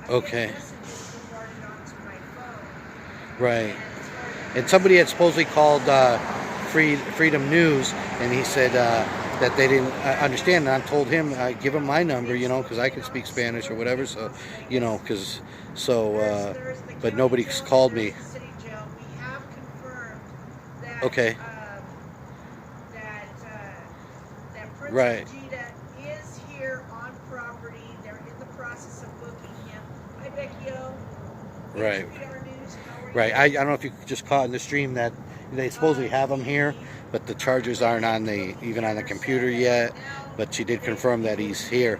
Okay. Messages bombarded onto my phone. Right. And somebody had supposedly called Freedom News, and he said that they didn't understand. And I told him, give him my number, you know, because I can speak Spanish or whatever. So, you know, but nobody's called me. City Jail. We have confirmed that. Okay. That Prince Right. Vegeta is here on property. They're in the process of booking him. Hi, Beckio. Right. HPR News. How are Right. you? I don't know if you just caught in the stream that they supposedly have him here, but the charges aren't on even on the computer yet. But she did confirm that he's here.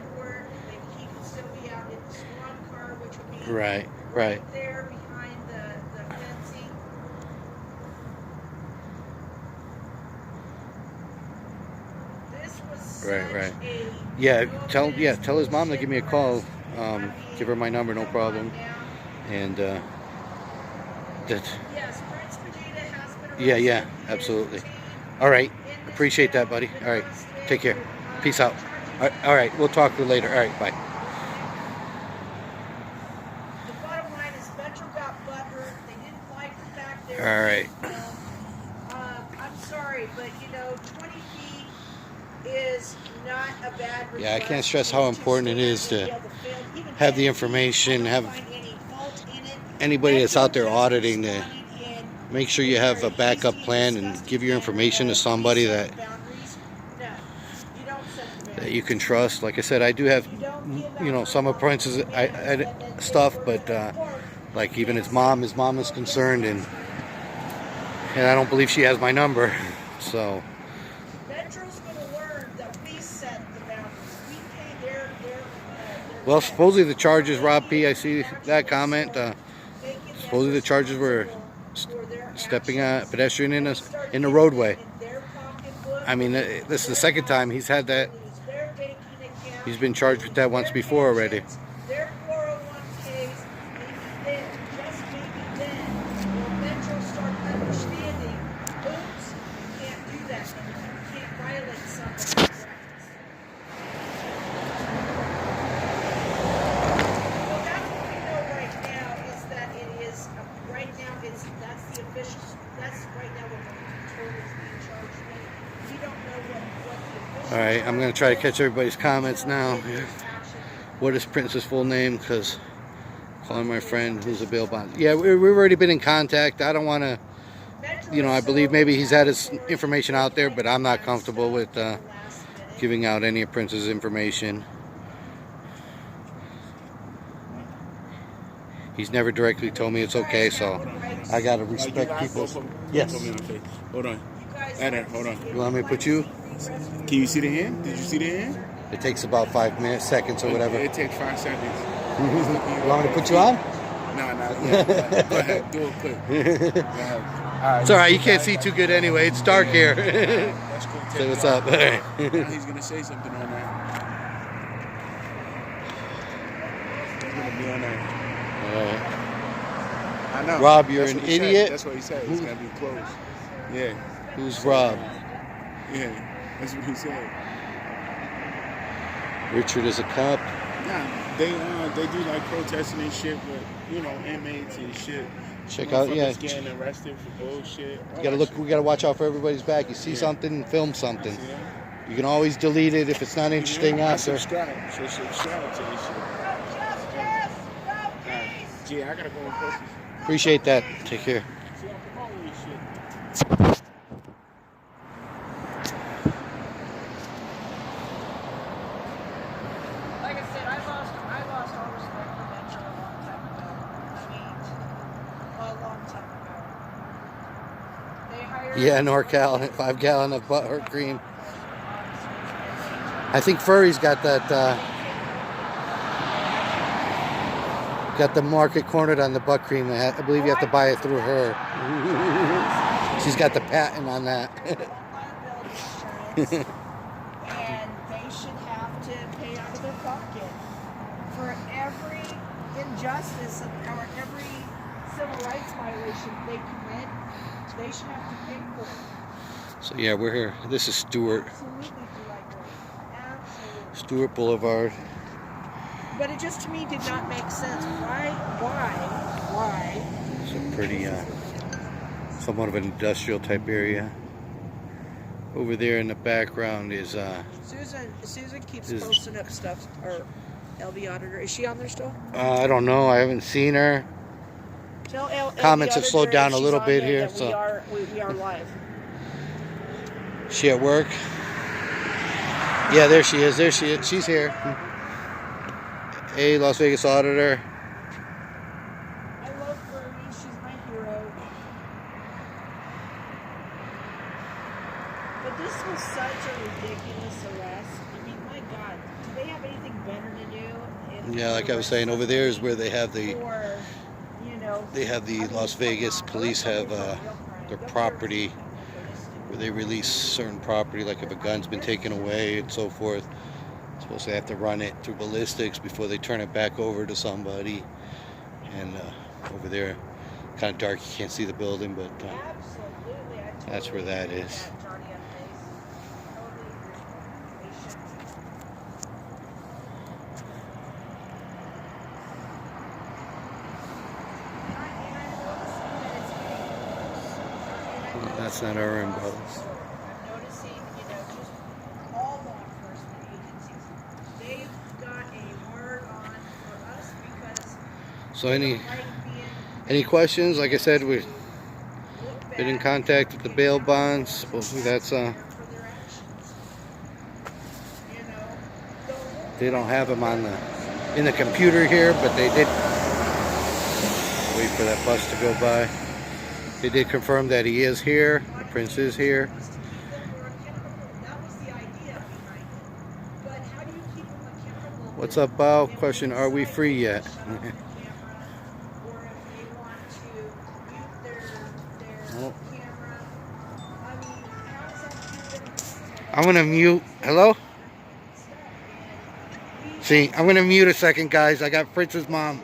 He can still be out in the squad car, which would be Right. Right. there behind the fencing. This was Right, such right. a Yeah. Tell his mom to give me a call. Give her my number, no problem. And that. Yes, Prince Vegeta has been Yeah. arrested. Yeah. He is Absolutely. detained All right. in this Appreciate that, jail buddy. for the All right. past Take care. day. Peace out. Charges- All right. We'll talk to you later. All right. Bye. The bottom line is Metro got butthurt. They didn't like the fact they were All right. I'm sorry, but you know, 20 feet is not a bad request. Yeah, I can't stress how important it is to have the information, have anybody that's out there auditing to make sure you have a backup plan and give your information to somebody that you can trust. Like I said, I do have, you know, some apprentices stuff, but like even his mom is concerned, and I don't believe she has my number. So Metro's going to learn that we set the boundaries. We pay their well, supposedly the charges, Rob P. I see that comment. Supposedly the charges were stepping a pedestrian in the roadway. I mean, this is the second time he's had that. He's been charged with that once before already. Their 401ks, maybe then, just maybe then, will Metro start understanding, oops, you can't do that, and you can't violate somebody's rights. Well, that's what we know right now, is that it is, right now, that's the official, that's right now what we're told is being charged with. We don't know what the official. All right, I'm gonna try to catch everybody's comments now. What is Prince's full name? Because calling my friend who's a bail bond. Yeah, we've already been in contact. I don't want to, you know, I believe maybe he's had his information out there, but I'm not comfortable with giving out any of Prince's information. He's never directly told me it's okay, so I gotta respect people's. Yes. Hold on. Adam, hold on. You want me to put you? Can you see the hand? Did you see the hand? It takes about 5 minutes, seconds, or whatever. It takes 5 seconds. You want me to put you on? No. Go ahead. Do it quick. Go ahead. It's alright, you can't see too good anyway. It's dark here. That's cool. So what's up? Now he's gonna say something on that. He's gonna be on that. I know. Rob, you're That's an what he said. idiot. That's what he said. It's gonna be close. Yeah. Who's Rob? Yeah. That's what he said. Richard is a cop. Nah, they do like protesting and shit, but you know, inmates and shit. Check out, yeah. Motherfuckers getting arrested for bullshit. You gotta look. We gotta watch out for everybody's back. You see something, film something. You can always delete it if it's not interesting I after. subscribe. So subscribe to this shit. Gee, I gotta go and post this. Appreciate that. Take care. See, I'm promoting this shit. Like I said, I lost all respect for Metro a long time ago. A long time ago. They hired. Yeah, NorCal, 5 gallon of butthurt cream. I think Furry's got that. Got the market cornered on the butt cream. I believe you have to buy it through her. She's got the patent on that. And they should have to pay out of their pocket for every injustice or every civil rights violation they commit. They should have to pay for it. So yeah, we're here. This is Stewart. Absolutely, absolutely. Stewart Boulevard. But it just to me did not make sense. Why? It's a pretty, somewhat of an industrial type area. Over there in the background is Susan keeps posting up stuff. Or LB Auditor, is she on there still? I don't know. I haven't seen her. Tell Comments LB have slowed Auditor down if a little she's bit on here, there that so- we are live. She at work? Yeah, there she is. There she is. She's here. Hey, Las Vegas Auditor. I love Bernie. She's my hero. But this was such a ridiculous arrest. I mean, my God, do they have anything better to do? Yeah, like I was saying, over there is where they have the Or, you know, they have the Las Vegas police have their property where they release certain property, like if a gun's been taken away and so forth. Supposed to have to run it through ballistics before they turn it back over to somebody. And over there, kind of dark, you can't see the building, but absolutely. that's where that is. That's not our umbrellas. I'm noticing, you know, just all law enforcement agencies, they've got a hard on for us because So any like being any questions? Like I said, we've looked been in back contact with the bail bonds. Supposedly that's for their actions. You know, they don't have them on in the computer here, but they did wait for that bus to go by. They did confirm that he is here. The prince is here. that was the idea behind it. But how do you keep them accountable? What's up, Bao? Question: are we free yet? Or if they want to mute their Oh. camera. I mean, how does that keep them? I'm gonna mute. Hello? See, I'm gonna mute a second, guys. I got Fritz's mom.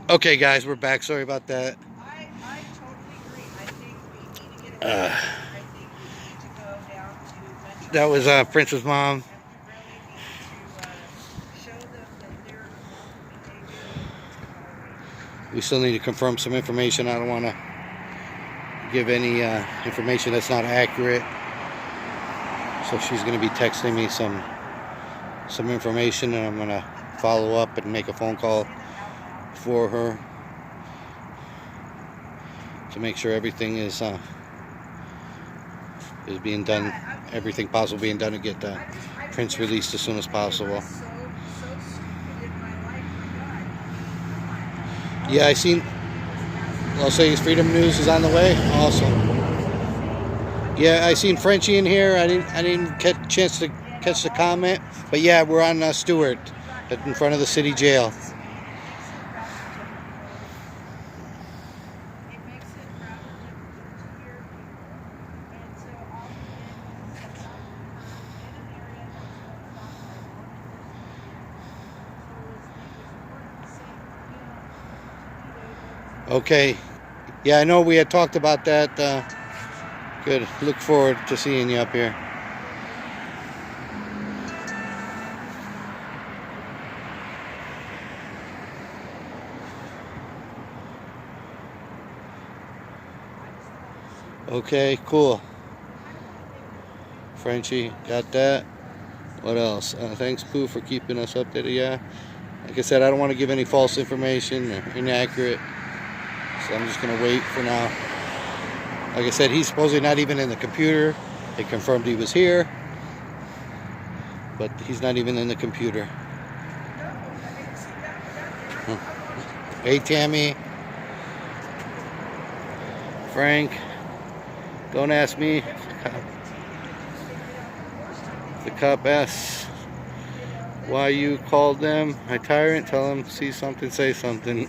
Okay, guys, we're back. Sorry about that. I totally agree. I think we need to get away. I think we need to go down to Metro. That was Prince's mom. And we really need to show them that their normal behavior. We still need to confirm some information. I don't want to give any information that's not accurate. So she's going to be texting me some information, and I'm going to follow up and make a phone call for her to make sure everything is being done, everything possible being done to get Prince released as soon as possible. Yeah, I seen Los Angeles Freedom News is on the way. Awesome. Yeah, I seen Frenchie in here. I didn't get a chance to catch the comment, but yeah, we're on Stewart in front of the city jail. Okay. Yeah, I know we had talked about that. Good. Look forward to seeing you up here. Okay, cool. Frenchie, got that. What else? Thanks, Pooh, for keeping us updated. Yeah. Like I said, I don't want to give any false information or inaccurate. So I'm just going to wait for now. Like I said, he's supposedly not even in the computer. They confirmed he was here. But he's not even in the computer. Hey, Tammy. Frank. Don't ask me. The cop asks why you called them. I tyrant. Tell him, see something, say something.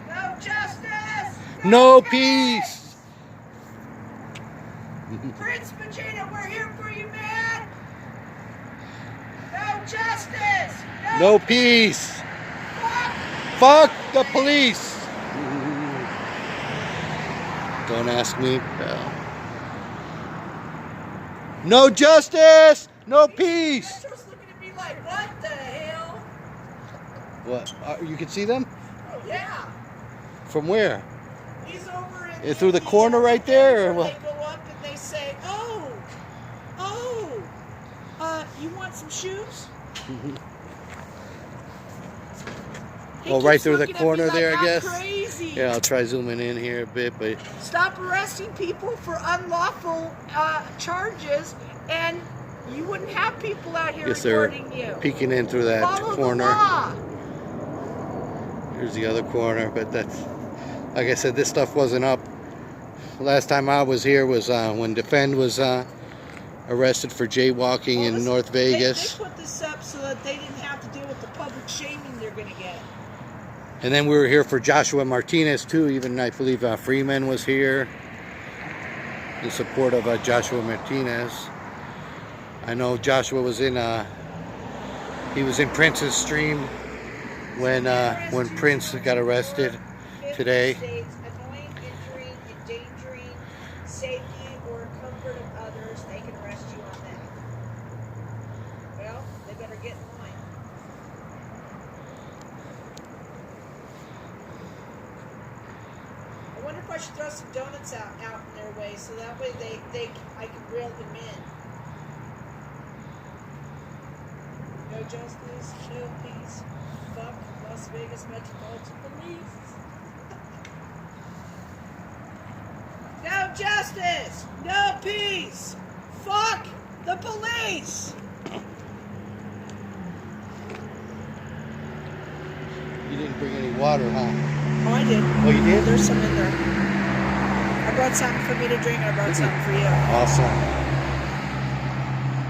No justice! No peace! Prince Vegeta, we're here for you, man! No justice! No peace! Fuck the police! Don't ask me, pal. No justice! No peace! Metro's looking at me like, what the hell? What? You can see them? Yeah. From where? He's over in Through the corner right there, or what? They go up and they say, you want some shoes? Oh, right through the Looking at me corner like there, I I'm guess. Crazy. Yeah, I'll try zooming in here a bit, but Stop arresting people for unlawful charges, and you wouldn't have people out here guess they're recording you. peeking in through that Follow corner. the law. Here's the other corner, but that's, like I said, this stuff wasn't up. Last time I was here was when Defend was arrested for jaywalking in North Vegas. They put this up so that they didn't have to deal with the public shaming they're going to get. And then we were here for Joshua Martinez too. Even I believe Freeman was here in support of Joshua Martinez. I know Joshua was in Prince's stream when Prince got arrested today. Annoying, injuring, endangering safety or comfort of others, they can arrest you on that. Well, they better get in line. I wonder if I should throw some donuts out in their way so that way I can reel them in. No justice, no peace. Fuck Las Vegas Metropolitan Police. No justice, no peace. Fuck the police. You didn't bring any water, huh? Oh, I did. Oh, you did? There's some in there. I brought something for me to drink. I brought something for you. Awesome.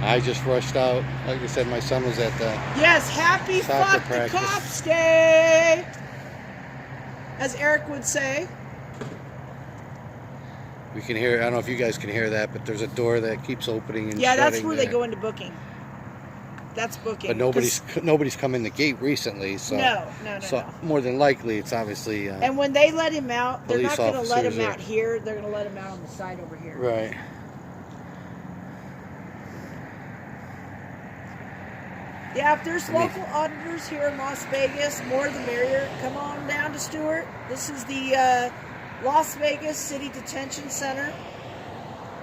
I just rushed out. Like I said, my son was at the Yes, happy soccer fuck practice. the cops day, as Eric would say. We can hear. I don't know if you guys can hear that, but there's a door that keeps opening and Yeah, that's shutting where they there. go into booking. That's booking. But nobody's come in the gate recently, so No. more than likely it's obviously And when they let him out, they're not police going to let him officers out here. They're going to let him out on the side over here. right. Yeah, if there's local auditors here in Las Vegas, more the merrier. Come on down to Stewart. This is the Las Vegas City Detention Center,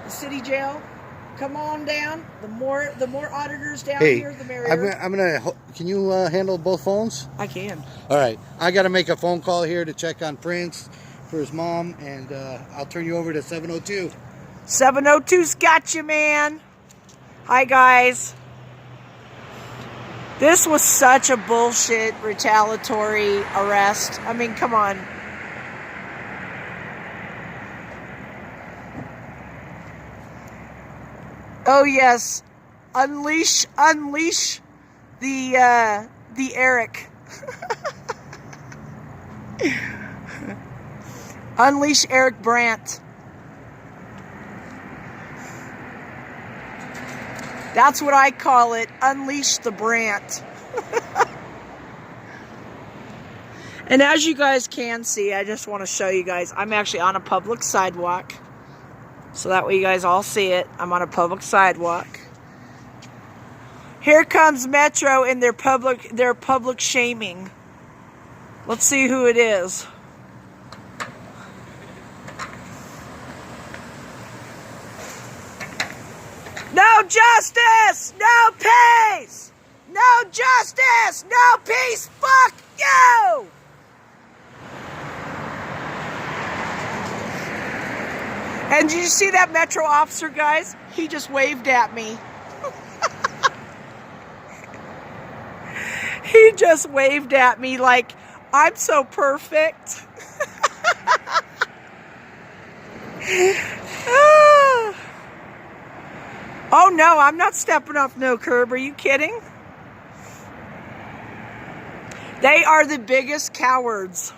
the city jail. Come on down. The more auditors down here, the merrier. I'm gonna. Can you handle both phones? I can. All right. I got to make a phone call here to check on Prince for his mom, and I'll turn you over to 702. 702's got you, man. Hi, guys. This was such a bullshit retaliatory arrest. I mean, come on. Oh yes, unleash the Eric. Unleash Eric Brandt. That's what I call it. Unleash the Brandt. And as you guys can see, I just want to show you guys, I'm actually on a public sidewalk. So that way you guys all see it. I'm on a public sidewalk. Here comes Metro in their public shaming. Let's see who it is. No justice! No peace! No justice! No peace! Fuck you! And did you see that Metro officer, guys? He just waved at me. He just waved at me like, I'm so perfect. Oh no, I'm not stepping off no curb. Are you kidding? They are the biggest cowards.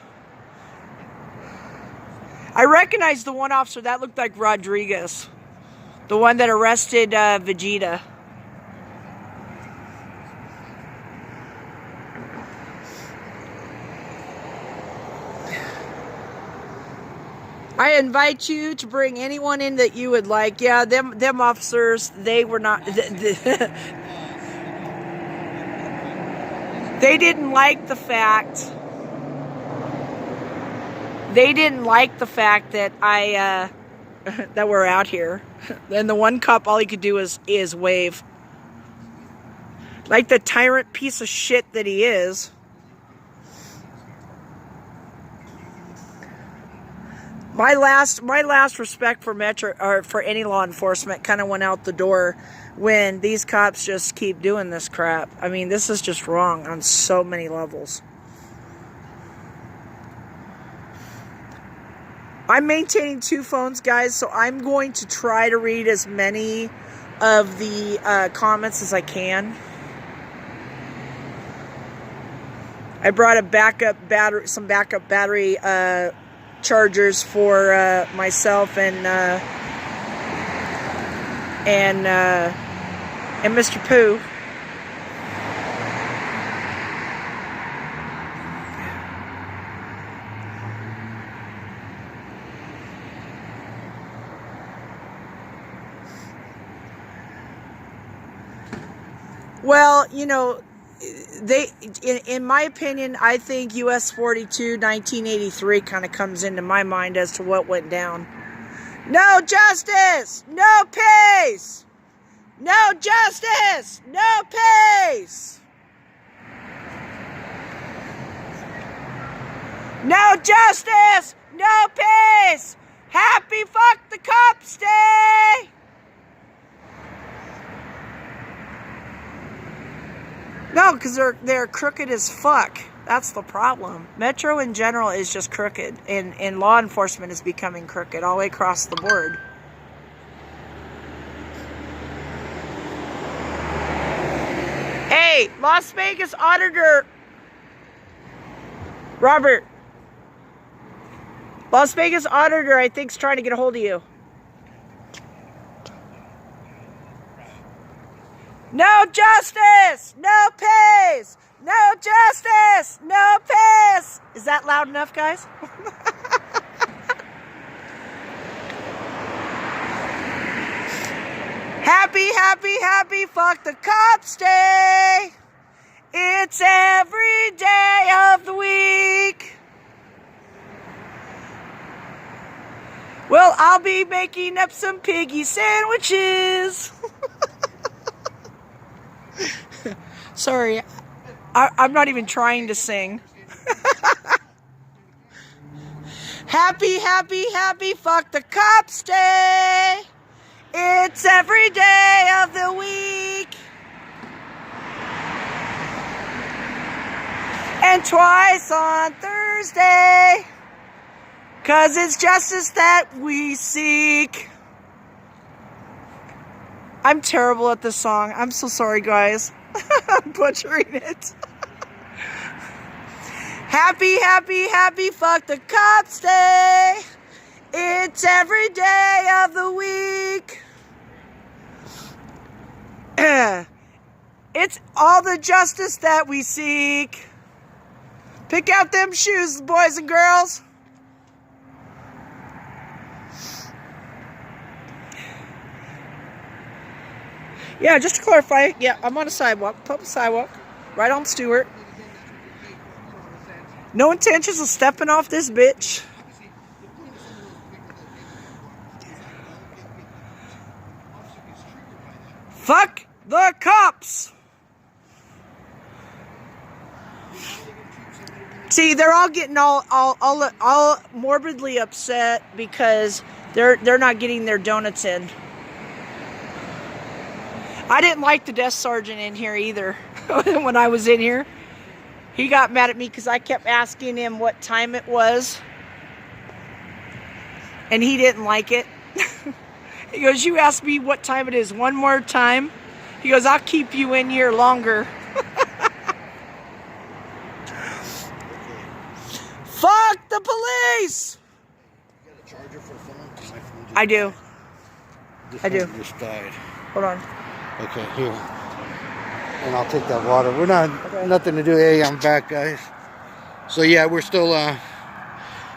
I recognize the one officer. That looked like Rodriguez. The one that arrested Vegeta. I invite you to bring anyone in that you would like. Yeah, them officers, they were not... They didn't like the fact... They didn't like the fact that that we're out here. And the one cop, all he could do is wave. Like the tyrant piece of shit that he is. My last respect for Metro or for any law enforcement kind of went out the door when these cops just keep doing this crap. I mean, this is just wrong on so many levels. I'm maintaining 2 phones, guys, so I'm going to try to read as many of the comments as I can. I brought a some backup battery chargers for myself and Mr. Pooh. Well, you know, in my opinion, I think US 42, 1983 kind of comes into my mind as to what went down. No justice! No peace! No justice! No peace! No justice! No peace! Happy Fuck the Cops Day! No, because they're crooked as fuck. That's the problem. Metro in general is just crooked, and law enforcement is becoming crooked all the way across the board. Hey, Las Vegas auditor Robert. Las Vegas auditor, I think, is trying to get a hold of you. No justice, no peace. No justice, no peace. Is that loud enough, guys? Happy, happy, happy, fuck the cops day. It's every day of the week. Well, I'll be making up some piggy sandwiches. Sorry, I'm not even trying to sing. Happy, happy, happy, fuck the cops day. It's every day of the week. And twice on Thursday. 'Cause it's justice that we seek. I'm terrible at this song. I'm so sorry, guys. I'm butchering it. Happy, happy, happy, fuck the cops day. It's every day of the week. It's all the justice that we seek. Pick out them shoes, boys and girls. Yeah, just to clarify, yeah, I'm on a sidewalk, public sidewalk, right on Stewart. No intentions of stepping off this bitch. Fuck the cops. See, they're all getting all morbidly upset because they're not getting their donuts in. I didn't like the desk sergeant in here either when I was in here. He got mad at me because I kept asking him what time it was. And he didn't like it. He goes, you asked me what time it is one more time. He goes, I'll keep you in here longer. Fuck the police! You got a charger for the phone? My phone just I do. This I do. phone just died. Hold on. Okay, here. And I'll take that water. We're not, nothing to do. Hey, I'm back, guys. So yeah, we're still,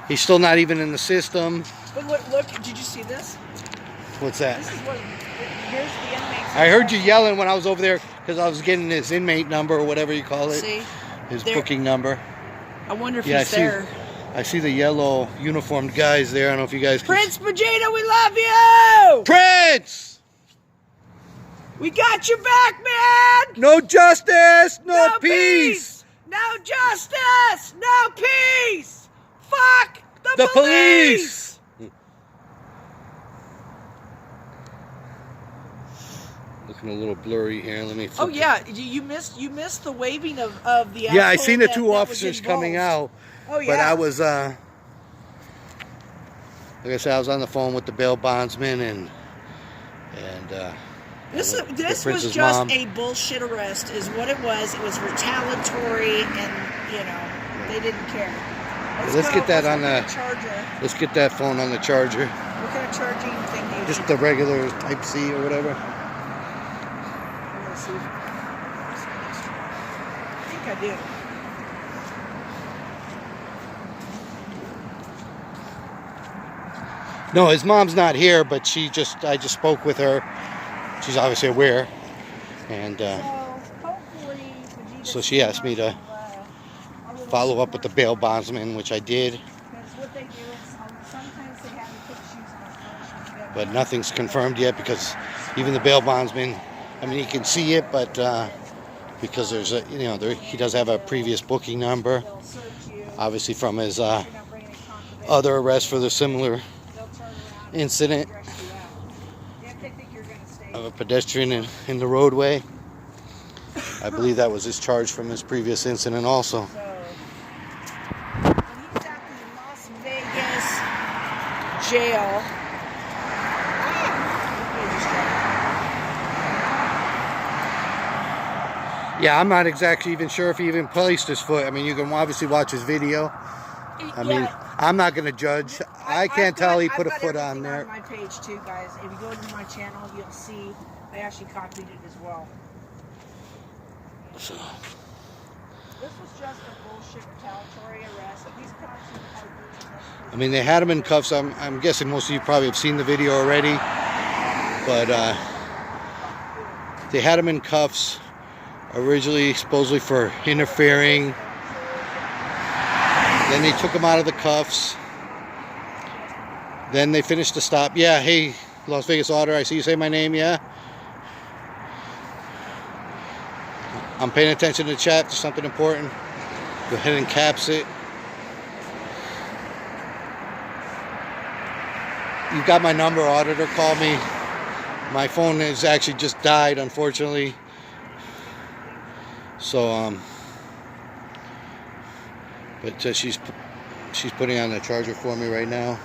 he's still not even in the system. But look, did you see this? What's that? This is what, here's the inmates. I heard you yelling when I was over there because I was getting his inmate number or whatever you call it. See? His There. booking number. I wonder if Yeah, he's there. I see the yellow uniformed guys there. I don't know if you guys can Prince Vegeta, we love you! Prince! We got your back, man! No justice, no peace. No justice, no peace! Fuck The police! Looking a little blurry here. Let me. Oh flip yeah, you missed the waving of the. Yeah, I asshole seen the that two was officers coming involved. out. Oh yeah. But I was, like I said, I was on the phone with the bail bondsman and This the was Prince's just mom. a bullshit arrest, is what it was. It was retaliatory, and they didn't care. Let's get that on the charger. Let's get that phone on the charger. What kind of charging thing do you Just the regular Type C or whatever. Let's see. I think I do. No, his mom's not here, but I just spoke with her. She's obviously aware, and Hopefully, so she asked me to follow up with the bail bondsman, which I did. Because what they do is sometimes they have to put shoes on. But nothing's confirmed yet because even the bail bondsman, I mean, he can see it, but because there's a, he does have a previous booking number, obviously from his other arrest for the similar incident of a pedestrian in the roadway. I believe that was his charge from his previous incident also. He's at the Las Vegas jail. Yeah, I'm not exactly even sure if he even placed his foot. I mean, you can obviously watch his video. I mean, I'm not going to judge. I can't tell he put a foot on there. On my page too, guys. If you go to my channel, you'll see I actually copied it as well. So. This was just a bullshit retaliatory arrest. These cops are doing I mean, they had him in cuffs. I'm guessing most of you probably have seen the video already, but they had him in cuffs originally, supposedly for interfering. Then they took him out of the cuffs. Then they finished the stop. Yeah, hey, Las Vegas Otter, I see you say my name, yeah? I'm paying attention to the chat. There's something important. Go ahead and caps it. You've got my number, Auditor. Call me. My phone has actually just died, unfortunately. So, but she's putting on the charger for me right now.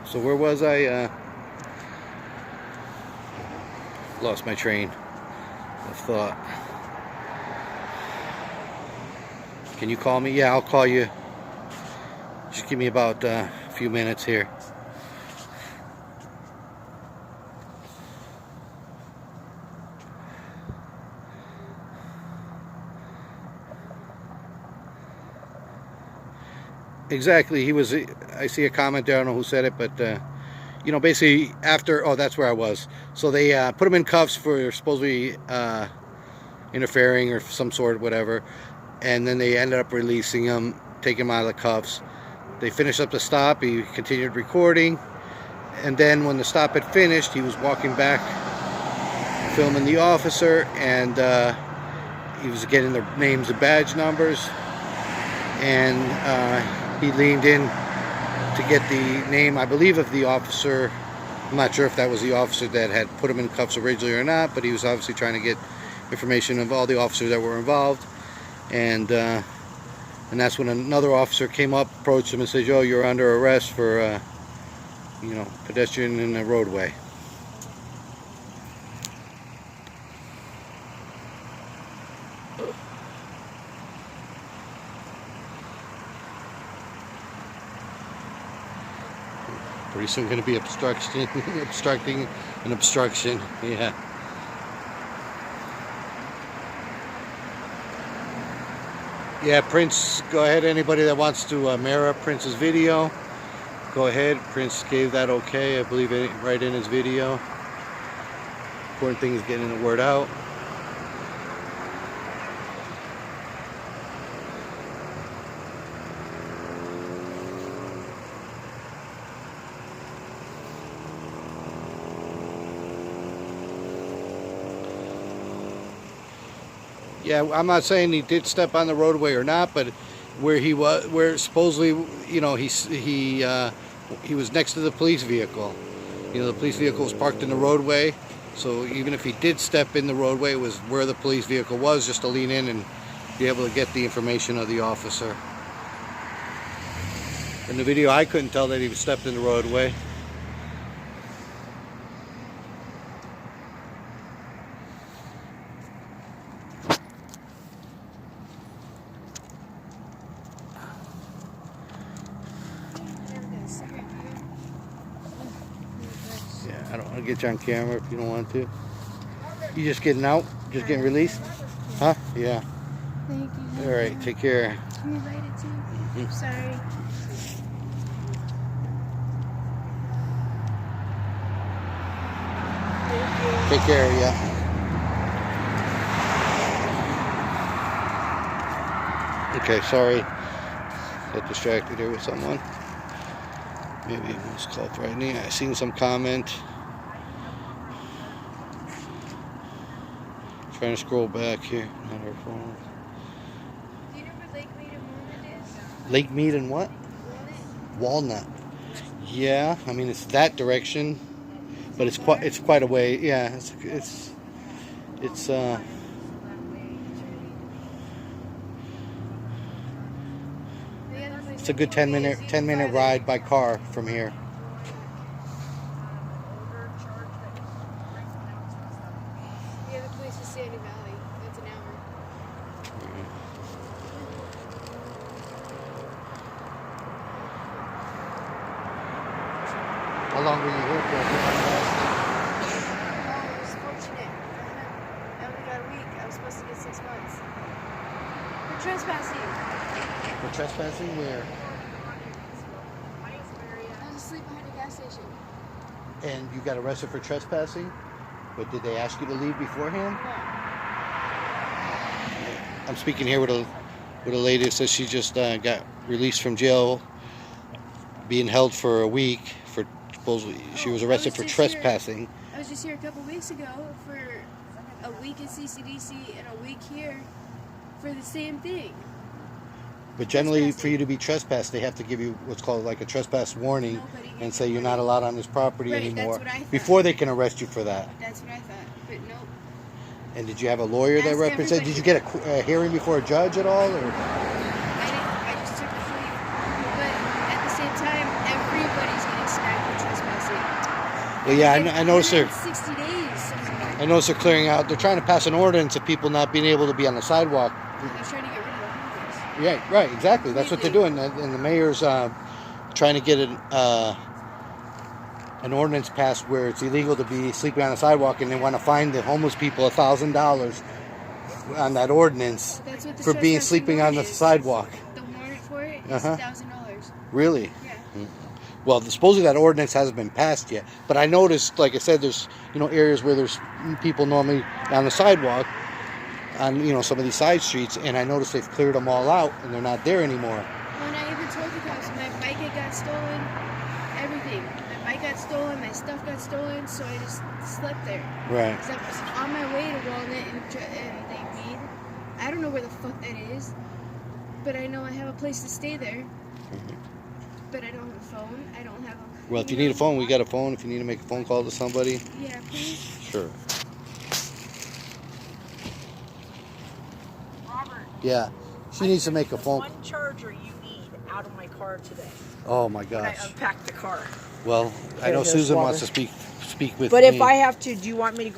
So where was I? Lost my train of thought. Can you call me? Yeah, I'll call you. Just give me about a few minutes here. Exactly. He was. I see a comment there. I don't know who said it, but you know, basically after. Oh, that's where I was. So they put him in cuffs for supposedly interfering or some sort, whatever. And then they ended up releasing him, taking him out of the cuffs. They finished up the stop. He continued recording, and then when the stop had finished, he was walking back, filming the officer, and he was getting the names and badge numbers, and he leaned in to get the name, I believe, of the officer. I'm not sure if that was the officer that had put him in cuffs originally or not, but he was obviously trying to get information of all the officers that were involved. And that's when another officer came up, approached him, and said, "Yo, you're under arrest for, you know, pedestrian in the roadway." Pretty soon going to be obstruction, obstructing an obstruction. Yeah. Yeah, Prince, go ahead. Anybody that wants to mirror Prince's video, go ahead. Prince gave that okay, I believe, right in his video. Important thing is getting the word out. Yeah, I'm not saying he did step on the roadway or not, but where he was, where supposedly, you know, he was next to the police vehicle. You know, the police vehicle was parked in the roadway, so even if he did step in the roadway, it was where the police vehicle was, just to lean in and be able to get the information of the officer. In the video, I couldn't tell that he stepped in the roadway. I don't want to get you on camera if you don't want to. You just getting out? Just getting released? Huh? Yeah. Thank you. All right, take care. Can you write it too? Mm-hmm. Sorry. Take care, yeah. Okay, sorry. Got distracted here with someone. Maybe it was called frightening. I seen some comment. Trying to scroll back here. Not our phone. Do you know where Lake Mead and Walnut is? Lake Mead and what? Walnut. Yeah, I mean it's that direction, but it's quite a way. Yeah, it's a good 10-minute ride by car from here. The other place is Sandy Valley. That's an hour. long were you here for? Oh, it was fortunate. I only got a week. I was supposed to get 6 months. For trespassing. For trespassing? Where? I was asleep behind a gas station. And you got arrested for trespassing? But did they ask you to leave beforehand? No. I'm speaking here with a lady that says she just got released from jail, being held for a week for supposedly she was arrested for trespassing. I was just here a couple weeks ago for a week at Ccdc and a week here for the same thing. But generally, for you to be trespassed, they have to give you what's called like a trespass warning and say you're not allowed on this property Right, anymore that's what I thought. before they can arrest you for that. That's what I thought, but nope. And did you have a lawyer that Ask represented? Did you everybody. get a hearing before a judge at all? Or? I didn't. I just took a plea. But at the same time, everybody's getting smacked for trespassing. Well, yeah, I noticed they're. 60 days. I noticed they're clearing out. They're trying to pass an ordinance of people not being able to be on the sidewalk. They're trying to get rid of the homeless. Yeah, right, exactly. That's what they're doing. And the mayor's trying to get an ordinance passed where it's illegal to be sleeping on the sidewalk, and they want to fine the homeless people $1,000 on that ordinance That's what the for being trespassing sleeping on the warrant is. sidewalk. The warrant for it is Uh-huh. $1,000. Really? Yeah. Well, supposedly that ordinance hasn't been passed yet. But I noticed, like I said, there's areas where there's people normally on the sidewalk on some of these side streets, and I noticed they've cleared them all out and they're not there anymore. When I even told the cops, my bike had got stolen, everything. My bike got stolen, my stuff got stolen, so I just slept there. Right. 'Cause I was on my way to Walnut and they Mead. I don't know where the fuck that is, but I know I have a place to stay there. But I don't have a phone. I don't have a. Well, if you need a phone, we got a phone. If you need to make a phone call to somebody, Yeah, please. sure. Robert. Yeah, she needs to make a phone. One charger you need out of my car today. Oh my When I gosh. unpacked the car. Well, I know Here's Susan water. wants to speak with But me. if I have to, do you want me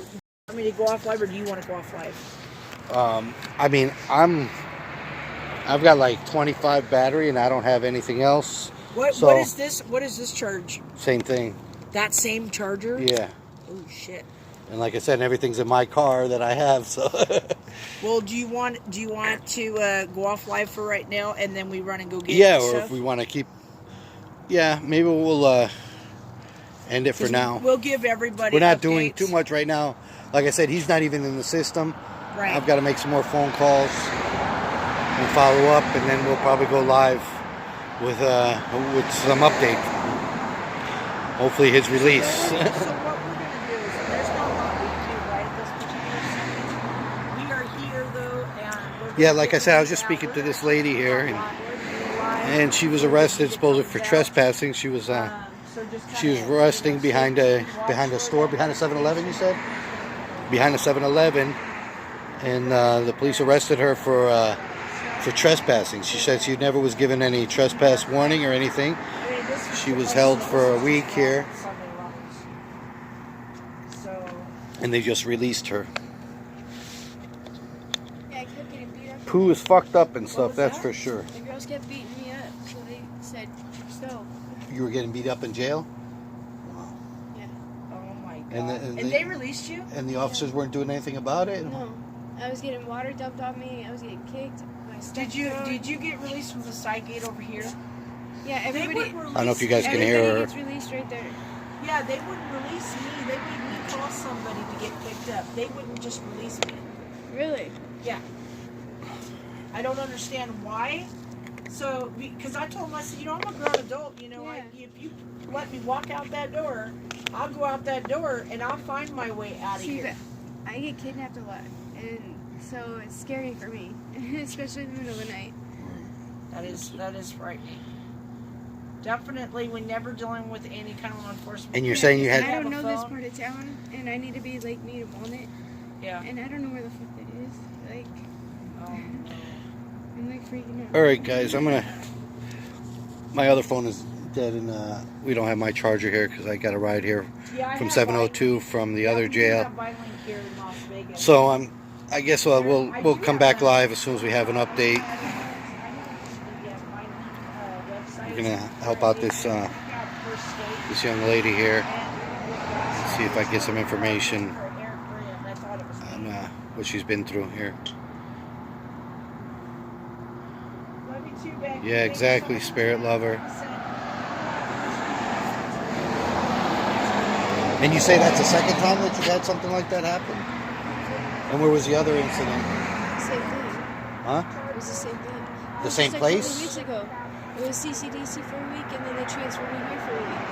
to go off live, or do you want to go off live? I mean, I've got like 25 battery, and I don't have anything else. What So- what is this? What is this charge? Same thing. That same charger? Yeah. Oh shit. And like I said, everything's in my car that I have. So. Well, do you want to go off live for right now, and then we run and go get Yeah, stuff? or if we want to keep. Yeah, maybe we'll end it for 'Cause now. We'll give everybody. We're not updates. doing too much right now. Like I said, he's not even in the system. Right. I've got to make some more phone calls and follow up, and then we'll probably go live with some update. Hopefully his release. So what we're gonna do is, there's not a lot we can do right at this particular second. We are here though, and we're Yeah, gonna like I get said, I was this just out. speaking to We're this gonna lady do here, it and live. and she was arrested supposedly for trespassing. She was So just she was kinda, resting behind a watch store, behind a 7-Eleven. You said behind a 7-Eleven, and the police arrested her for trespassing. She said she never was given any trespass warning or anything. She was held for a week here, So and they just released her. Yeah, I kept getting beat up. Pooh is fucked up and stuff, was that's that? for sure. The girls kept beating me up, so they said, go. You were getting beat up in jail, Yeah. oh my god. And And, the- they released you? and the officers weren't doing anything about it. No. I was getting water dumped on me. I was getting kicked. My stuff Did you get released from the side gate over here? Yeah, They everybody. wouldn't release I don't know if you guys can Everybody hear her. gets released right there. Yeah, they wouldn't release me. They made me call somebody to get picked up. They wouldn't just release me. Really? Yeah. I don't understand why. So, because I told them, I said, I'm a grown adult, Yeah. if you let me walk out that door, I'll go out that door and I'll find my way out of See, here. but I get kidnapped a lot, and so it's scary for me, especially in the middle of the night. That is frightening. Definitely, we're never dealing with any kind of law enforcement. And you're saying you I had don't have know a this phone? part of town, and I need to be like me to Walnut, Yeah. and I don't know where the fuck that is. Like, I'm like freaking out. All right, guys, my other phone is dead, and we don't have my charger here because I got a ride here Yeah, I from have 702 from the other we do jail. have Violent here in Las Vegas. So I guess we'll come back live as soon as we have an update. We're gonna help out this her state. this young lady here. And Let's see if I can get some information for Eric Graham. I thought it was on what she's been through here. Love you too, Becky. Yeah, exactly, spirit lover. And you say that's the second time that you've had something like that happen? And where was the other incident? Same thing. Huh? It was the same thing. It The was same just place? A couple weeks ago. It was Ccdc for a week, and then they transferred me here for a week.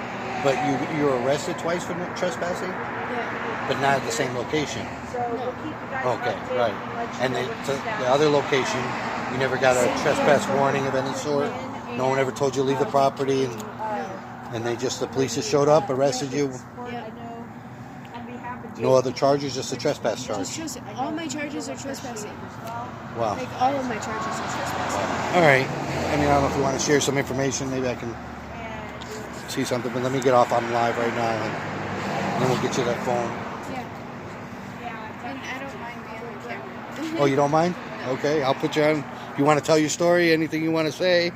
But you were arrested twice for trespassing? Yeah. But not at the same location? So we'll keep you guys Okay, updated right. let you And know the, what the status other is. location, you never got a trespass warning of any sort? No one ever told you to leave the property and they just, the police just showed up, arrested you? Yeah. No other charges, just a trespass charge? Just all my charges are trespassing. Wow. Like, all of my charges are trespassing. All right. I mean, I don't know if you want to share some information. Maybe I can see something. But let me get off on live right now, and then we'll get you that phone. Yeah. And I don't mind being on camera. Oh, you don't mind? Okay, I'll put you on. If you want to tell your story, anything you want to say.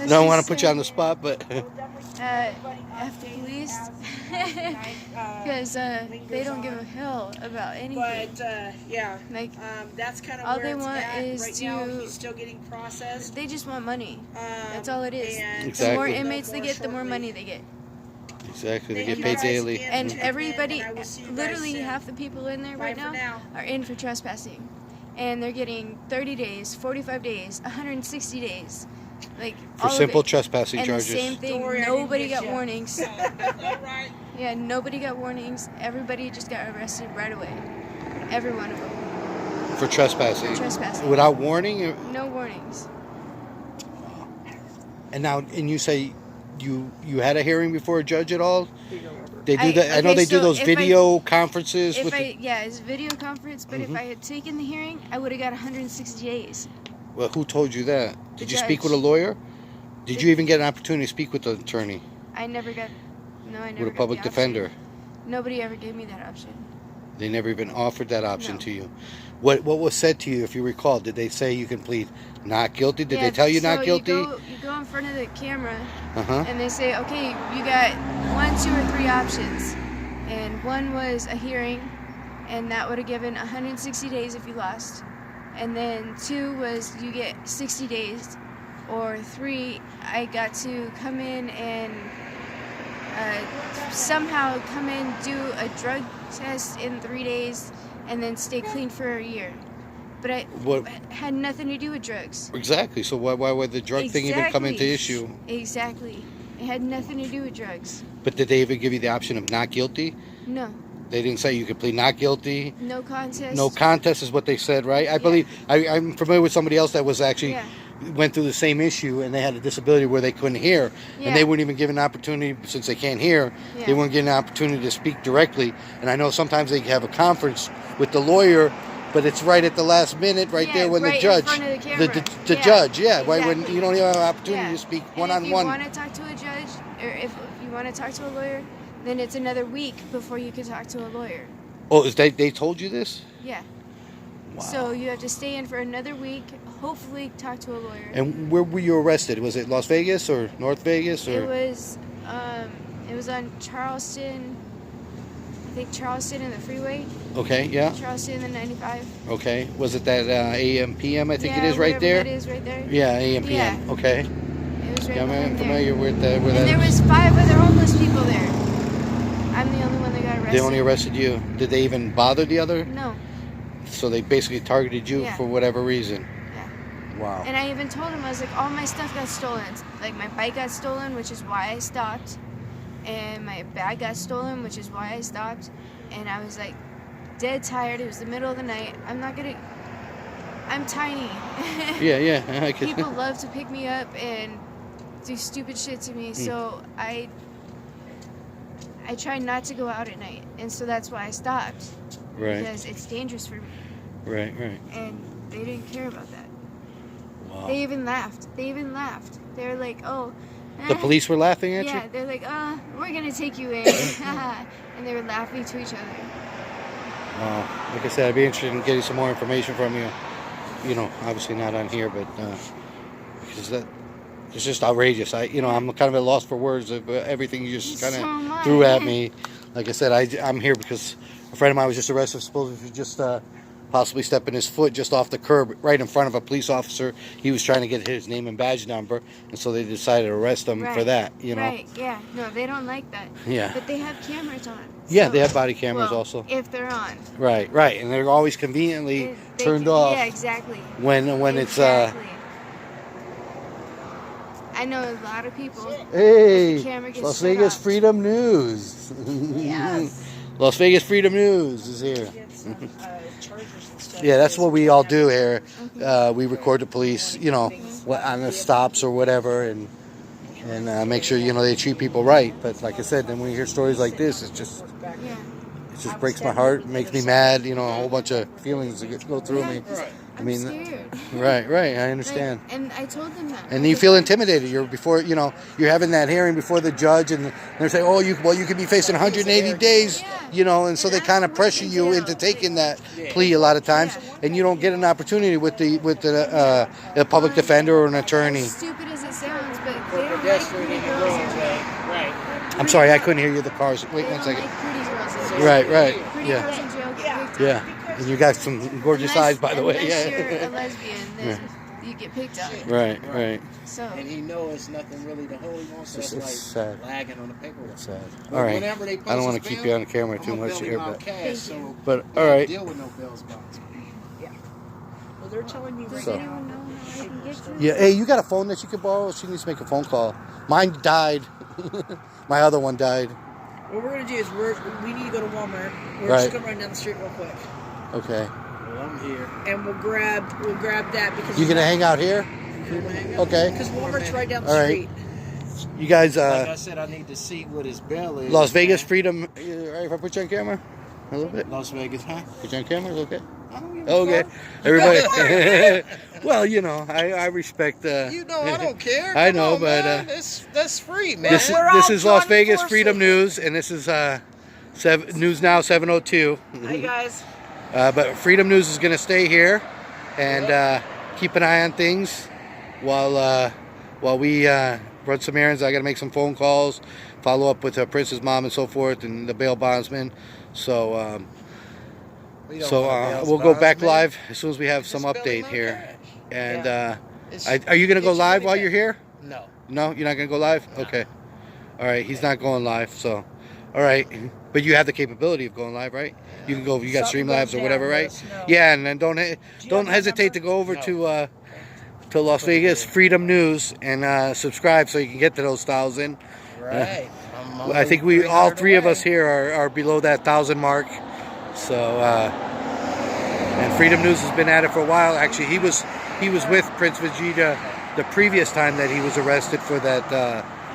Don't want to put you on the spot, but F the police. Because they don't give a hell about anything. But yeah, Like, that's kind of all where they it's want at. is right now. to- He's still getting processed. they just want money. That's all it is. And Exactly. The more We'll inmates they get, the more money they get. exactly, they Thank get you paid guys daily. again. And Mhm. everybody, And I will see you guys literally soon. half the people in there Bye right for now. are in for trespassing. And they're getting 30 days, 45 days, 160 days. Like, For all of simple it. trespassing And charges. the same thing, Don't worry, I didn't nobody get got ya. warnings. Right. Yeah, nobody got warnings. Everybody just got arrested right away. Every one of them. For trespassing. Trespassing. Without warning? No warnings. And now, and you say you had a hearing before a judge at all? They do I- that. I know okay, they do so those if I- video conferences If with it's video conference, but if I had taken the hearing, I would have got 160 days. Well, who told you that? The Did you speak with judge. a lawyer? Did you even get an opportunity to speak with the attorney? I never got. No, I never. With a got public the option. defender? Nobody ever gave me that option. They never even offered that option No. to you. What was said to you, if you recall? Did they say you can plead not guilty? Did Yeah, they tell you so not guilty? You go in front of the camera, Uh-huh. and they say, okay, you got 1, 2, or 3 options. And one was a hearing, and that would have given 160 days if you lost. And then 2 was you get 60 days. Or 3, I got to come in and somehow come in, do a drug test in 3 days, and then stay clean for a year. But it What- had nothing to do with drugs. Exactly. So why would the drug thing even come into issue? Exactly. It had nothing to do with drugs. But did they even give you the option of not guilty? No. They didn't say you could plead not guilty. No contest. No contest is what they said, right? I believe I'm familiar with somebody else that was actually Yeah. went through the same issue, and they had a disability where they couldn't hear, Yeah. and they weren't even given an opportunity, since they can't hear, Yeah. they weren't given an opportunity to speak directly. And I know sometimes they have a conference with the lawyer, but it's right at the last minute, right Yeah, there when right the in judge, front of the camera. the Yeah, judge, yeah, right when exactly. you don't even have an opportunity Yeah. to speak And one on If you one. want to talk to a judge, or if you want to talk to a lawyer, then it's another week before you can talk to a lawyer. Oh, they told you this? Yeah. Wow. So you have to stay in for another week, hopefully talk to a lawyer. And where were you arrested? Was it Las Vegas or North Vegas or? It was on Charleston, I think Charleston and the freeway, Okay, yeah. Charleston and the 95. Okay. Was it that AM PM? I think it Yeah, is right whatever there. That is right there. Yeah, AM PM. Yeah. Okay. It was right Yeah, I'm behind there. familiar with where And that there is. was 5 other homeless people there. I'm the only one that got arrested. They only arrested you. Did they even bother the other? No. So they basically targeted you Yeah. for whatever reason. Yeah. Wow. And I even told him, I was like, all my stuff got stolen. Like, my bike got stolen, which is why I stopped. And my bag got stolen, which is why I stopped. And I was like, dead tired. It was the middle of the night. I'm tiny. Yeah. I could. People love to pick me up and do stupid shit to me. So I try not to go out at night. And so that's why I stopped. Right. Because it's dangerous for me. Right. And they didn't care about that. Wow. They even laughed. They were like, oh. The police were laughing at Yeah, you? they're like, we're going to take you in. And they were laughing to each other. Wow. Like I said, I'd be interested in getting some more information from you. You know, obviously not on here, but because It's just outrageous. I'm kind of at a loss for words of everything you just kind So of much. threw at me. Like I said, I'm here because a friend of mine was just arrested, supposedly for just possibly stepping his foot just off the curb right in front of a police officer. He was trying to get his name and badge number, and so they decided to arrest him for that. Right, yeah. No, they don't like that. Yeah. But they have cameras on. Yeah, So- they have body cameras well, also. If they're on. Right, and they're always conveniently They turned can- off Yeah, exactly. when it's Exactly. I know a lot of people. Hey, The camera gets Las shut Vegas off. Freedom News. Yes. Las Vegas Freedom News is here. Get some chargers and stuff. Yeah, that's what we all do here. We record the police, on the stops or whatever, and make sure they treat people right. But like I said, then when you hear stories like this, it just breaks my heart, makes me mad. A whole bunch of feelings that go through me. I mean, scared. right. I understand. Like, and I told them that. And you feel intimidated. You're having that hearing before the judge, and they're saying, "Oh, you could be facing 180 days," and so they kind of pressure you into taking that plea a lot of times, and you don't get an opportunity with the public defender or an attorney. As stupid as it sounds, but they don't like pretty girls in jail. Right. I'm sorry, I couldn't hear you. The cars. Wait They one don't second. like pretty girls in jail. Right. Pretty Yeah. girls in jail get picked Yeah. on. And you got some gorgeous eyes, by the way. Unless you're Yeah. a lesbian, then you get picked on. Right. So And he knows it's nothing really to hold him on, so It's it's sad. like lagging on the paperwork. Sad. But All right. whenever they I don't post want his to keep bail, you on the camera too I'm much gonna here, bill him out but cash, so But, they all don't right. deal with no bills bonds. Well, they're telling me right So- now. anyone know how I can get to? yeah. Hey, you got a phone that you could borrow? She needs to make a phone call. Mine died. My other one died. What we're gonna do is we need to go to Walmart. We're Right. just gonna run down the street real quick, Okay. Well, I'm here. and we'll grab that because You gonna hang out here? Okay. Because Walmart's right down the All right. street. You guys, Like I said, I need to see what his bill is. Las Vegas Freedom. All right, if I put you on camera, a little bit. Las Vegas, huh? Put you on camera, is it okay? I don't give a Okay. fuck. Everybody. Well, I respect. You know, I don't care. I Come know, on, but man. That's free, man. this We're all is Las joining Vegas forces. Freedom News, and this is News Now 702. Hi guys. But Freedom News is going to stay here and keep an eye on things while we run some errands. I got to make some phone calls, follow up with Prince's mom and so forth, and the bail bondsman. So We don't want a bail we'll go back bondsman. live as soon as we have some Just bill him update out here. cash. And It's- are you going to go it's live really while bad. you're here? No. No, you're not going to go live? Okay. All right, he's not going live, so. All right. But you have the capability of going live, right? You can go, you got Something Streamlabs goes or whatever, down, right? let us know. Yeah, and then don't my hesitate to number? go over No. to Las Vegas Freedom News and subscribe so you can get to those 1,000. Right. I'm I think only all 300 three of away. us here are below that 1,000 mark. So and Freedom News has been at it for a while. Actually, he was with Prince Vegeta the previous time that he was arrested for that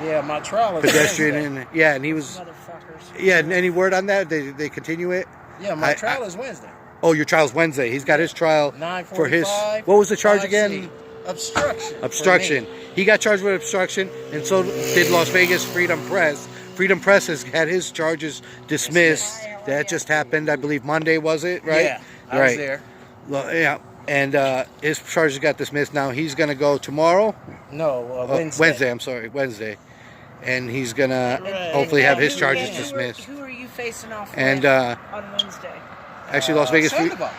Yeah, my trial is pedestrian Wednesday. and he was Motherfuckers. and any word on that? They continue it? Yeah, my trial is Wednesday. Oh, your trial's Wednesday. He's got his trial for his 9:45, what was the charge 5C. again? Obstruction. for Obstruction. me. He got charged with obstruction, and so did Las Vegas Freedom Press. Freedom Press has had his charges dismissed. That just happened, I believe, Monday, was it? Right? Yeah, I right. was there. Well, yeah. And his charges got dismissed. Now he's going to go tomorrow. No, Wednesday. Wednesday. I'm sorry, Wednesday. And he's going to Right. hopefully have his Who- charges who are- dismissed. Who are you facing off And with on Wednesday? actually, Las Vegas Free Sandoval.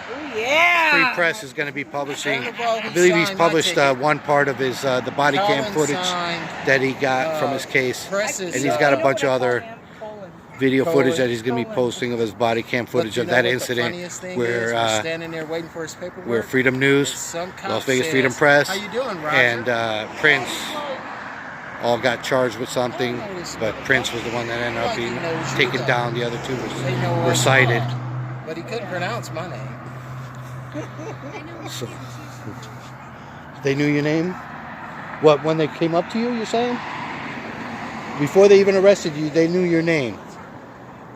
Oh yeah. Press is going to be publishing. Sandoval, I believe he's signed my published ticket. one part of his the body cam Colin footage signed, that he got from his case, Press is, and he's got a You know bunch of what I call other him? Colin. video Colin. footage that he's going to be posting of his body cam But footage you of know that what the incident funniest thing is? where We're standing there waiting for his paperwork. where Freedom News, Some cop Las Vegas says, Freedom Press, How you doing, Roger? and Prince all got charged with something, but Prince was the one that ended up being taken down. The other two They know were us. cited. But he couldn't pronounce my name. So, they knew your name? What, when they came up to you, you're saying? Before they even arrested you, they knew your name.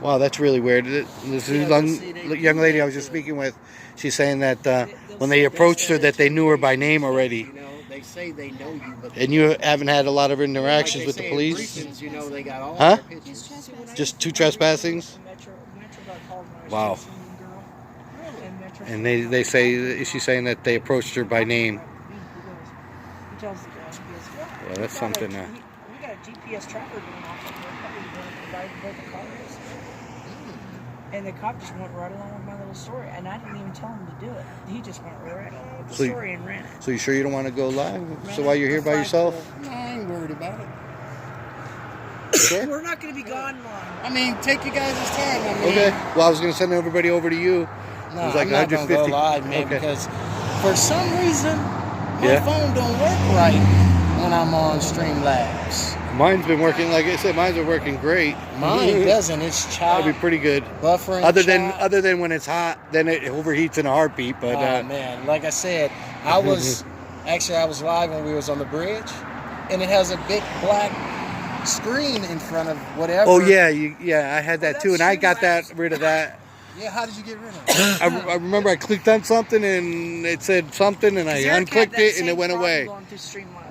Wow, that's really weird. This young lady I was just speaking with, she's saying that when they approached her that they knew her by name already. You know, they say they know you, but And you haven't had a lot of like interactions they with the say in police? briefings, you know, they got all Huh? their pictures. Just 2 trespassings? Metro got called when I was Wow. chasing the girl. And Metro And they say, she's saying that they approached her by name. He tells the guy, he goes, Yeah, that's something. We got a GPS tracker going off up there, probably where the car is. And the cop just went right along with my little story, and I didn't even tell him to do it. He just went right along with the So story and ran it. So you sure you don't want to go live? Ran So it while you're here for by 5 yourself? No, I ain't worried about it. Sure. We're not going to be gone long. I mean, take you guys' time. I mean, Okay. Well, I was gonna send everybody over to you. No, It was like I'm not gonna go 150. live, man, Okay. because for some reason my Yeah. phone don't work right when I'm on Streamlabs. Mine's been working, like I said, mine's been working great. Mine doesn't. It's That'd chopped, be pretty good. buffering. Other chopped. than when it's hot, then it overheats in a heartbeat. But Oh man, like I said, I was live when we was on the bridge, and it has a big black screen in front of whatever. oh yeah, I had that too, and I got rid of that. Yeah, how did you get rid of it? I remember I clicked on something and it said something, and I unclicked it and it went away.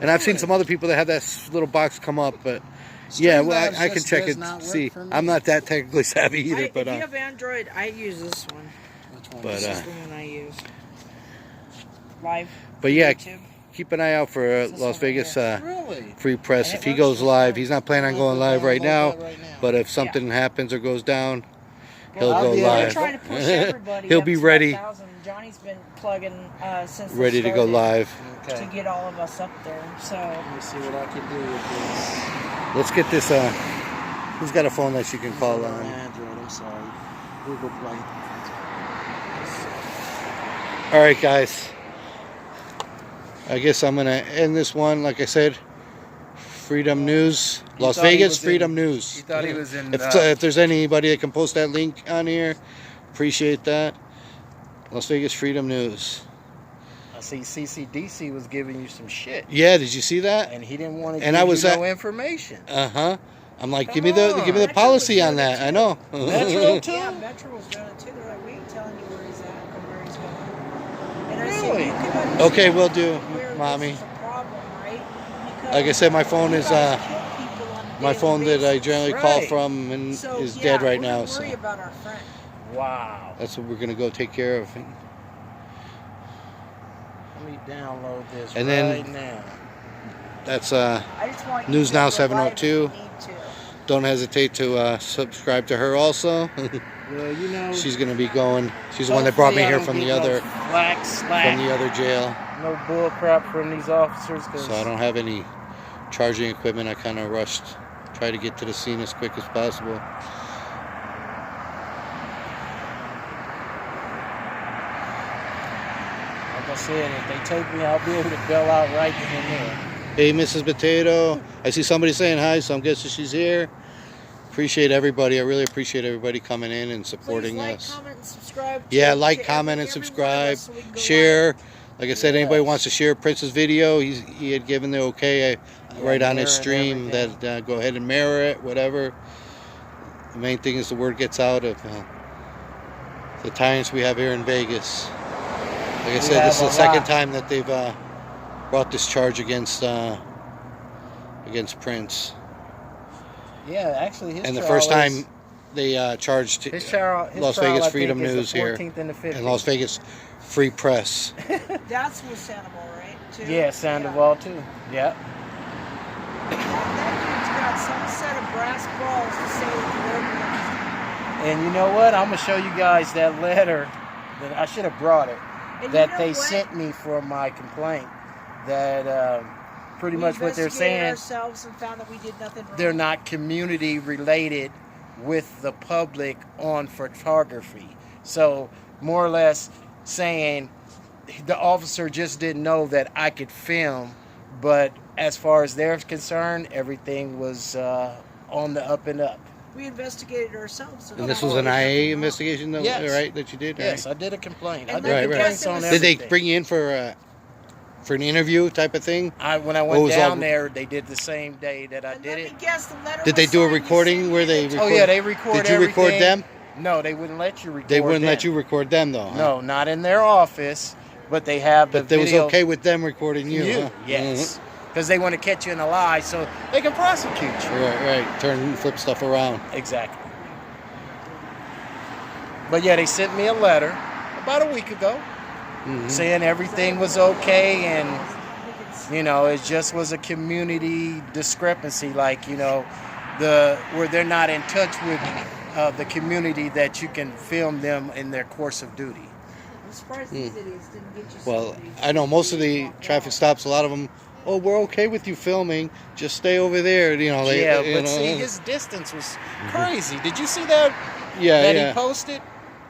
And I've seen some other people that have that little box come up, but yeah, well, I can just check does it. not work See, for me. I'm not that technically savvy either, If but you have Android, I use this one. Which one? But, This is the one I use. Live. yeah, YouTube. keep an eye out for This Las one right Vegas Really? Free Press. And If it he works goes for live, sure. he's not planning on going live right now, but if something happens or goes down, he'll I'll go be We're live. trying to push everybody. He'll up be to ready. 1,000. Johnny's been plugging since they Ready to go started live. to Okay. get all of us up there. So Let me see what I can do with this. Let's get this. Who's got a phone that you can call on? Android, I'm sorry. Google Play. All right, guys. I guess I'm gonna end this one. Like I said, Freedom News, Las thought he Vegas was Freedom in- News. he thought he was in, If there's anybody that can post that link on here, appreciate that. Las Vegas Freedom News. I see Ccdc was giving you some shit, Yeah, did you see that? and he didn't want to And give I was you at- no information. I'm like, Come give me the on. policy Metro was on doing that. it I too. know. Metro too? yeah, Metro was doing it too. They're like, we ain't telling you where he's at or where he's going. And I said, Really? you can understand Okay, will do, where mommy. This is a problem, right? Because Like I said, my phone you is guys kill people on a my daily phone that I basis. generally call Right. from and So, is yeah, dead right we're now. gonna So worry about our friend. Wow. that's what we're gonna go take care of. Let me download this And then- right now. That's I just want you News to Now go live if 702. you need to. Don't hesitate to subscribe to her also. Well, you know, She's gonna be going. She's the one that brought me hopefully I here don't from get the no other slack, from the other jail. no bull crap from these officers. 'Cause So I don't have any charging equipment. I kind of rushed, try to get to the scene as quick as possible. Like I said, if they take me, I'll be able to bail out right then and there. Hey, Mrs. Potato. I see somebody saying hi, so I'm guessing she's here. Appreciate everybody. I really appreciate everybody coming in and supporting Please like, us. comment, and subscribe. Yeah, to like, every comment, and one of subscribe. us so we can go Share. Like I said, anybody Yes. wants to share Prince's video, he had given the okay right on his mirror and stream everything. that go ahead and mirror it, whatever. The main thing is the word gets out of the times we have here in Vegas. Like I said, this is have the a second lot. time that they've brought this charge against Prince. Yeah, actually, his And the trial first is- time they charged his trial, Las trial, Vegas I Freedom think, is News the here 14th and the 15th. and Las Vegas Free Press. That's with Sandoval, right? Too? Yeah, Sandoval too. Yep. That dude's got some set of brass balls to say that And you know what? I'm gonna show you guys that letter that I should have brought it. And That you know they what? sent me for my complaint. That pretty We much what they're investigated saying. ourselves and found that we did nothing wrong. They're not community related with the public on photography. So more or less saying the officer just didn't know that I could film, but as far as they're concerned, everything was on the up and up. We investigated ourselves. And this was an IA investigation, though, Yes. right? That you did. Yes, Right? I did a complaint. And I did let me complaints guess, it on was- Did they everything. bring you in for an interview type of thing? When I What went was down all- there, they did the same day that I And did let it. me guess, the letter Did they was do a signed, you recording sent where me they the- Oh record- yeah, they record. Did you record everything. them? No, they wouldn't let you record. They wouldn't let them. you record them, though. Huh? No, not in their office, but they have the But they was video. okay with them recording you. Huh? Yes, because they want to catch you in a lie, so they can prosecute you. Mhm. Right. Turn, flip stuff around. Exactly. But yeah, they sent me a letter about a week ago Mhm. saying everything was okay and sense. You know, it just was a community discrepancy, like, you know, where they're not in touch with the community that you can film them in their course of duty. I'm surprised these idiots didn't get you Well, somebody. I know most of the traffic stops, a lot of them, oh, we're okay with you filming, just stay over there, you know. They, Yeah, you but know, see, his distance was crazy. Did you see that? yeah, That yeah. he posted?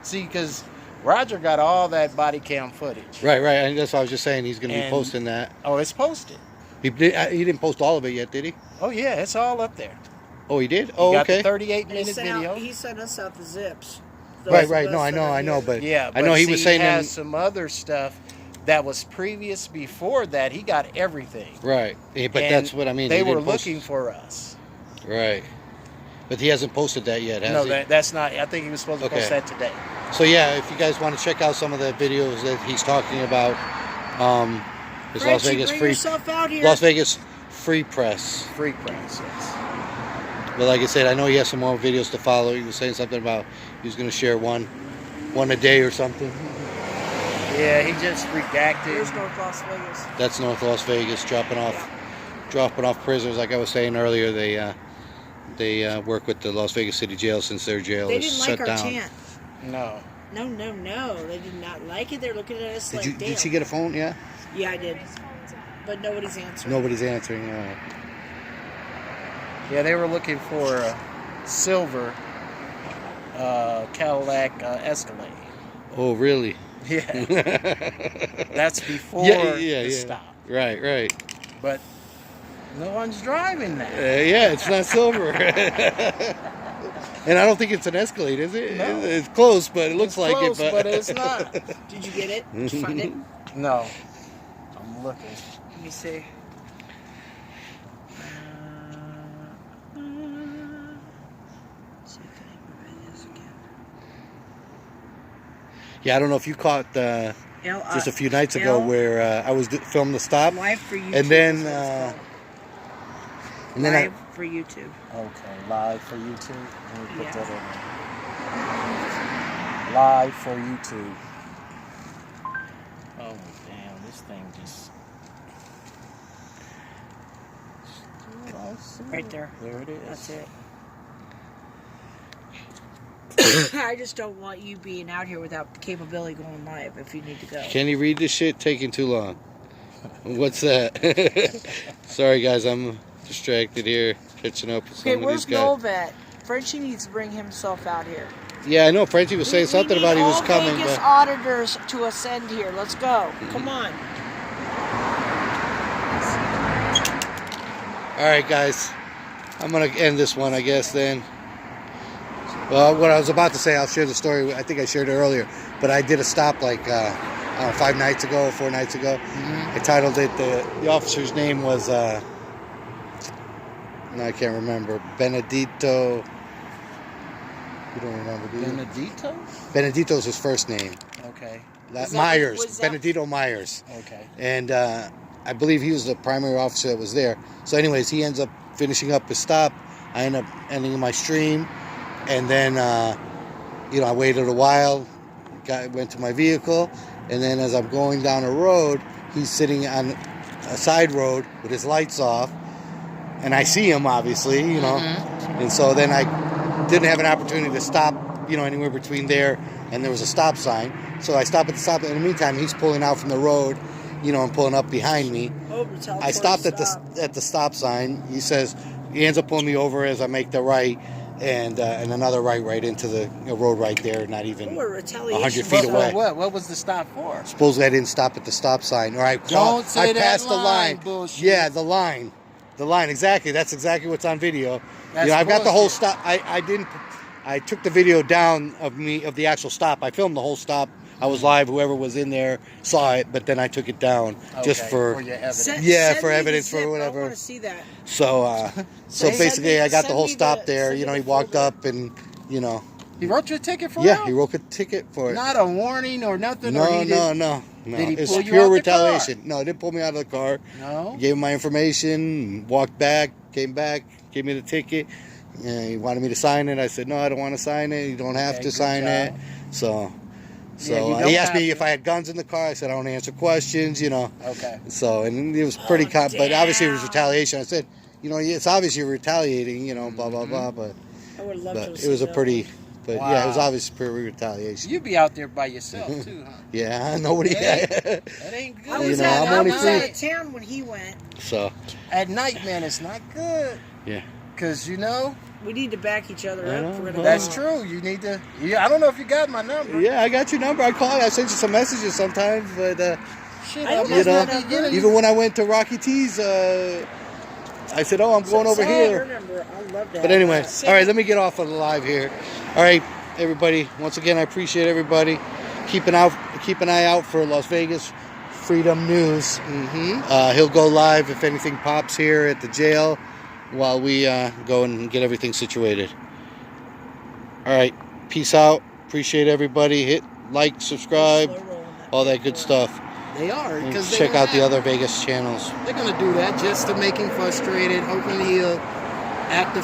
See, because Roger got all that body cam footage. Right, right. And that's what I was just saying. He's going to be And- posting that. Oh, it's posted. He didn't post all of it yet, did he? Oh, yeah, it's all up there. Oh, he did? He Oh, got okay. the 38-minute video. He sent us out the zips. Right, right. No, I know, but Yeah, I know he see, was saying he has them- some other stuff that was previous before that. He got everything. Right. Yeah, but And that's what I mean. They He were didn't post- looking for us. Right. But he hasn't posted that yet, has No, he? that's not. I think he was supposed to post Okay. that today. So yeah, if you guys want to check out some of the videos that he's talking about, it's Las Frenchie, Vegas bring Free yourself out here. Las Vegas Free Press. Free press. Yes. But like I said, I know he has some more videos to follow. He was saying something about he was going to share one a day or something. Yeah, he just redacted. Here's North Las Vegas. That's North Las Vegas, dropping off prisoners. Like I was saying earlier, they work with the Las Vegas City Jail since their jail They is didn't shut like our down. chant. No. No. They did not like it. They're looking at us like, damn. Did she get a phone? Yeah. Yeah, I did. But nobody's answering. Nobody's answering. Yeah, they were looking for a silver Cadillac Escalade. Oh, really? Yeah. That's before the stop. Right, right. But no one's driving that. Yeah, it's not silver. And I don't think it's an Escalade, is it? No. It's close, but it looks It's like close, it. but it's not. Did you get it? Did you find it? No. I'm looking. Let me see. See if I can read this again. Yeah, I don't know if you caught just a few nights ago L- where I was filming the stop, Live for YouTube. and then that's and then live for YouTube. Okay, live for YouTube. Let me put Yeah. that in. Live for YouTube. Oh damn, this thing just. Right there. There it is. That's it. I just don't want you being out here without the capability going live if you need to go. can you read this shit? Taking too long. What's that? Sorry, guys, I'm distracted here, catching up with some Okay, of these where's guys. Novet? Frenchie needs to bring himself out here. Yeah, I know. Frenchie was saying something We about he need was all coming, Vegas but auditors to ascend here. Let's go. Come on. all right, guys, I'm gonna end this one, I guess. Then, well, what I was about to say, I'll share the story. I think I shared it earlier, but I did a stop like 4 nights ago. I titled it. The officer's name was no, I can't remember. Benedito. You don't remember, do you? Benedito? Benedito's his first name. Okay. Myers. Benedito Myers. Okay. And I believe he was the primary officer that was there. So anyways, he ends up finishing up his stop. I end up ending my stream. And then, I waited a while, went to my vehicle. And then as I'm going down a road, he's sitting on a side road with his lights off. And I see him, obviously, And so then I didn't have an opportunity to stop, anywhere between there and there was a stop sign. So I stop at the stop. In the meantime, he's pulling out from the road, and pulling up behind me. I stopped at the stop sign. He ends up pulling me over as I make the right, and another right into the road right there, not even 100 feet away. What was the stop for? Supposedly I didn't stop at the stop sign, or I passed the line. Bullshit. Yeah, the line, exactly. That's exactly what's on video. That's I've got the whole bullshit. stop. I took the video down of the actual stop. I filmed the whole stop. I was live. Whoever was in there saw it, but then I took it down just for your evidence. for evidence, for whatever. I want to see that. So basically, I got the whole stop there. He walked up and He wrote you a ticket for yeah, real? he wrote a ticket for it. Not a warning or nothing? No. Did he It's pull you pure out the retaliation. No, he didn't pull me out of the car. No? Gave him my information, walked back, came back, gave me the ticket. He wanted me to sign it. I said, no, I don't want to sign it. You don't have Okay, to good sign job. it. So Yeah, you don't he asked have me to. if I had guns in the car. I said I don't answer questions, you know. Okay. So, and it was pretty but obviously it was retaliation. I said, you know, it's obvious you're retaliating, you know, blah, blah, blah, but I would love to. it was a pretty, but yeah, it was Wow. obviously pretty retaliation. You be out there by yourself too, huh? Yeah, nobody. That ain't good. I You was, know, out, I'm I only was free. out of town when he went. So, At night, man, it's not good. yeah. Cause you know We need to back each other I up. know. If we're gonna that's go. true. You need to. Yeah, I don't know if you got my number. Yeah, I got your number. I called. I sent you some messages sometimes, but Shit, I don't must know. not be getting even when I went to Rocky T's, I said, "Oh, I'm going over Send here." your number. I'd love to But have anyway, that. all right, let me get off of the live here. All right, everybody. Once again, I appreciate everybody. Keep an eye out for Las Vegas Freedom News. Mm-hmm. He'll go live if anything pops here at the jail while we go and get everything situated. All right, peace out. Appreciate everybody. Hit like, subscribe, Slow rolling that all that good paperwork. stuff. They are. And Because check out the other Vegas channels. They're gonna do that just to make him frustrated, hoping he'll act a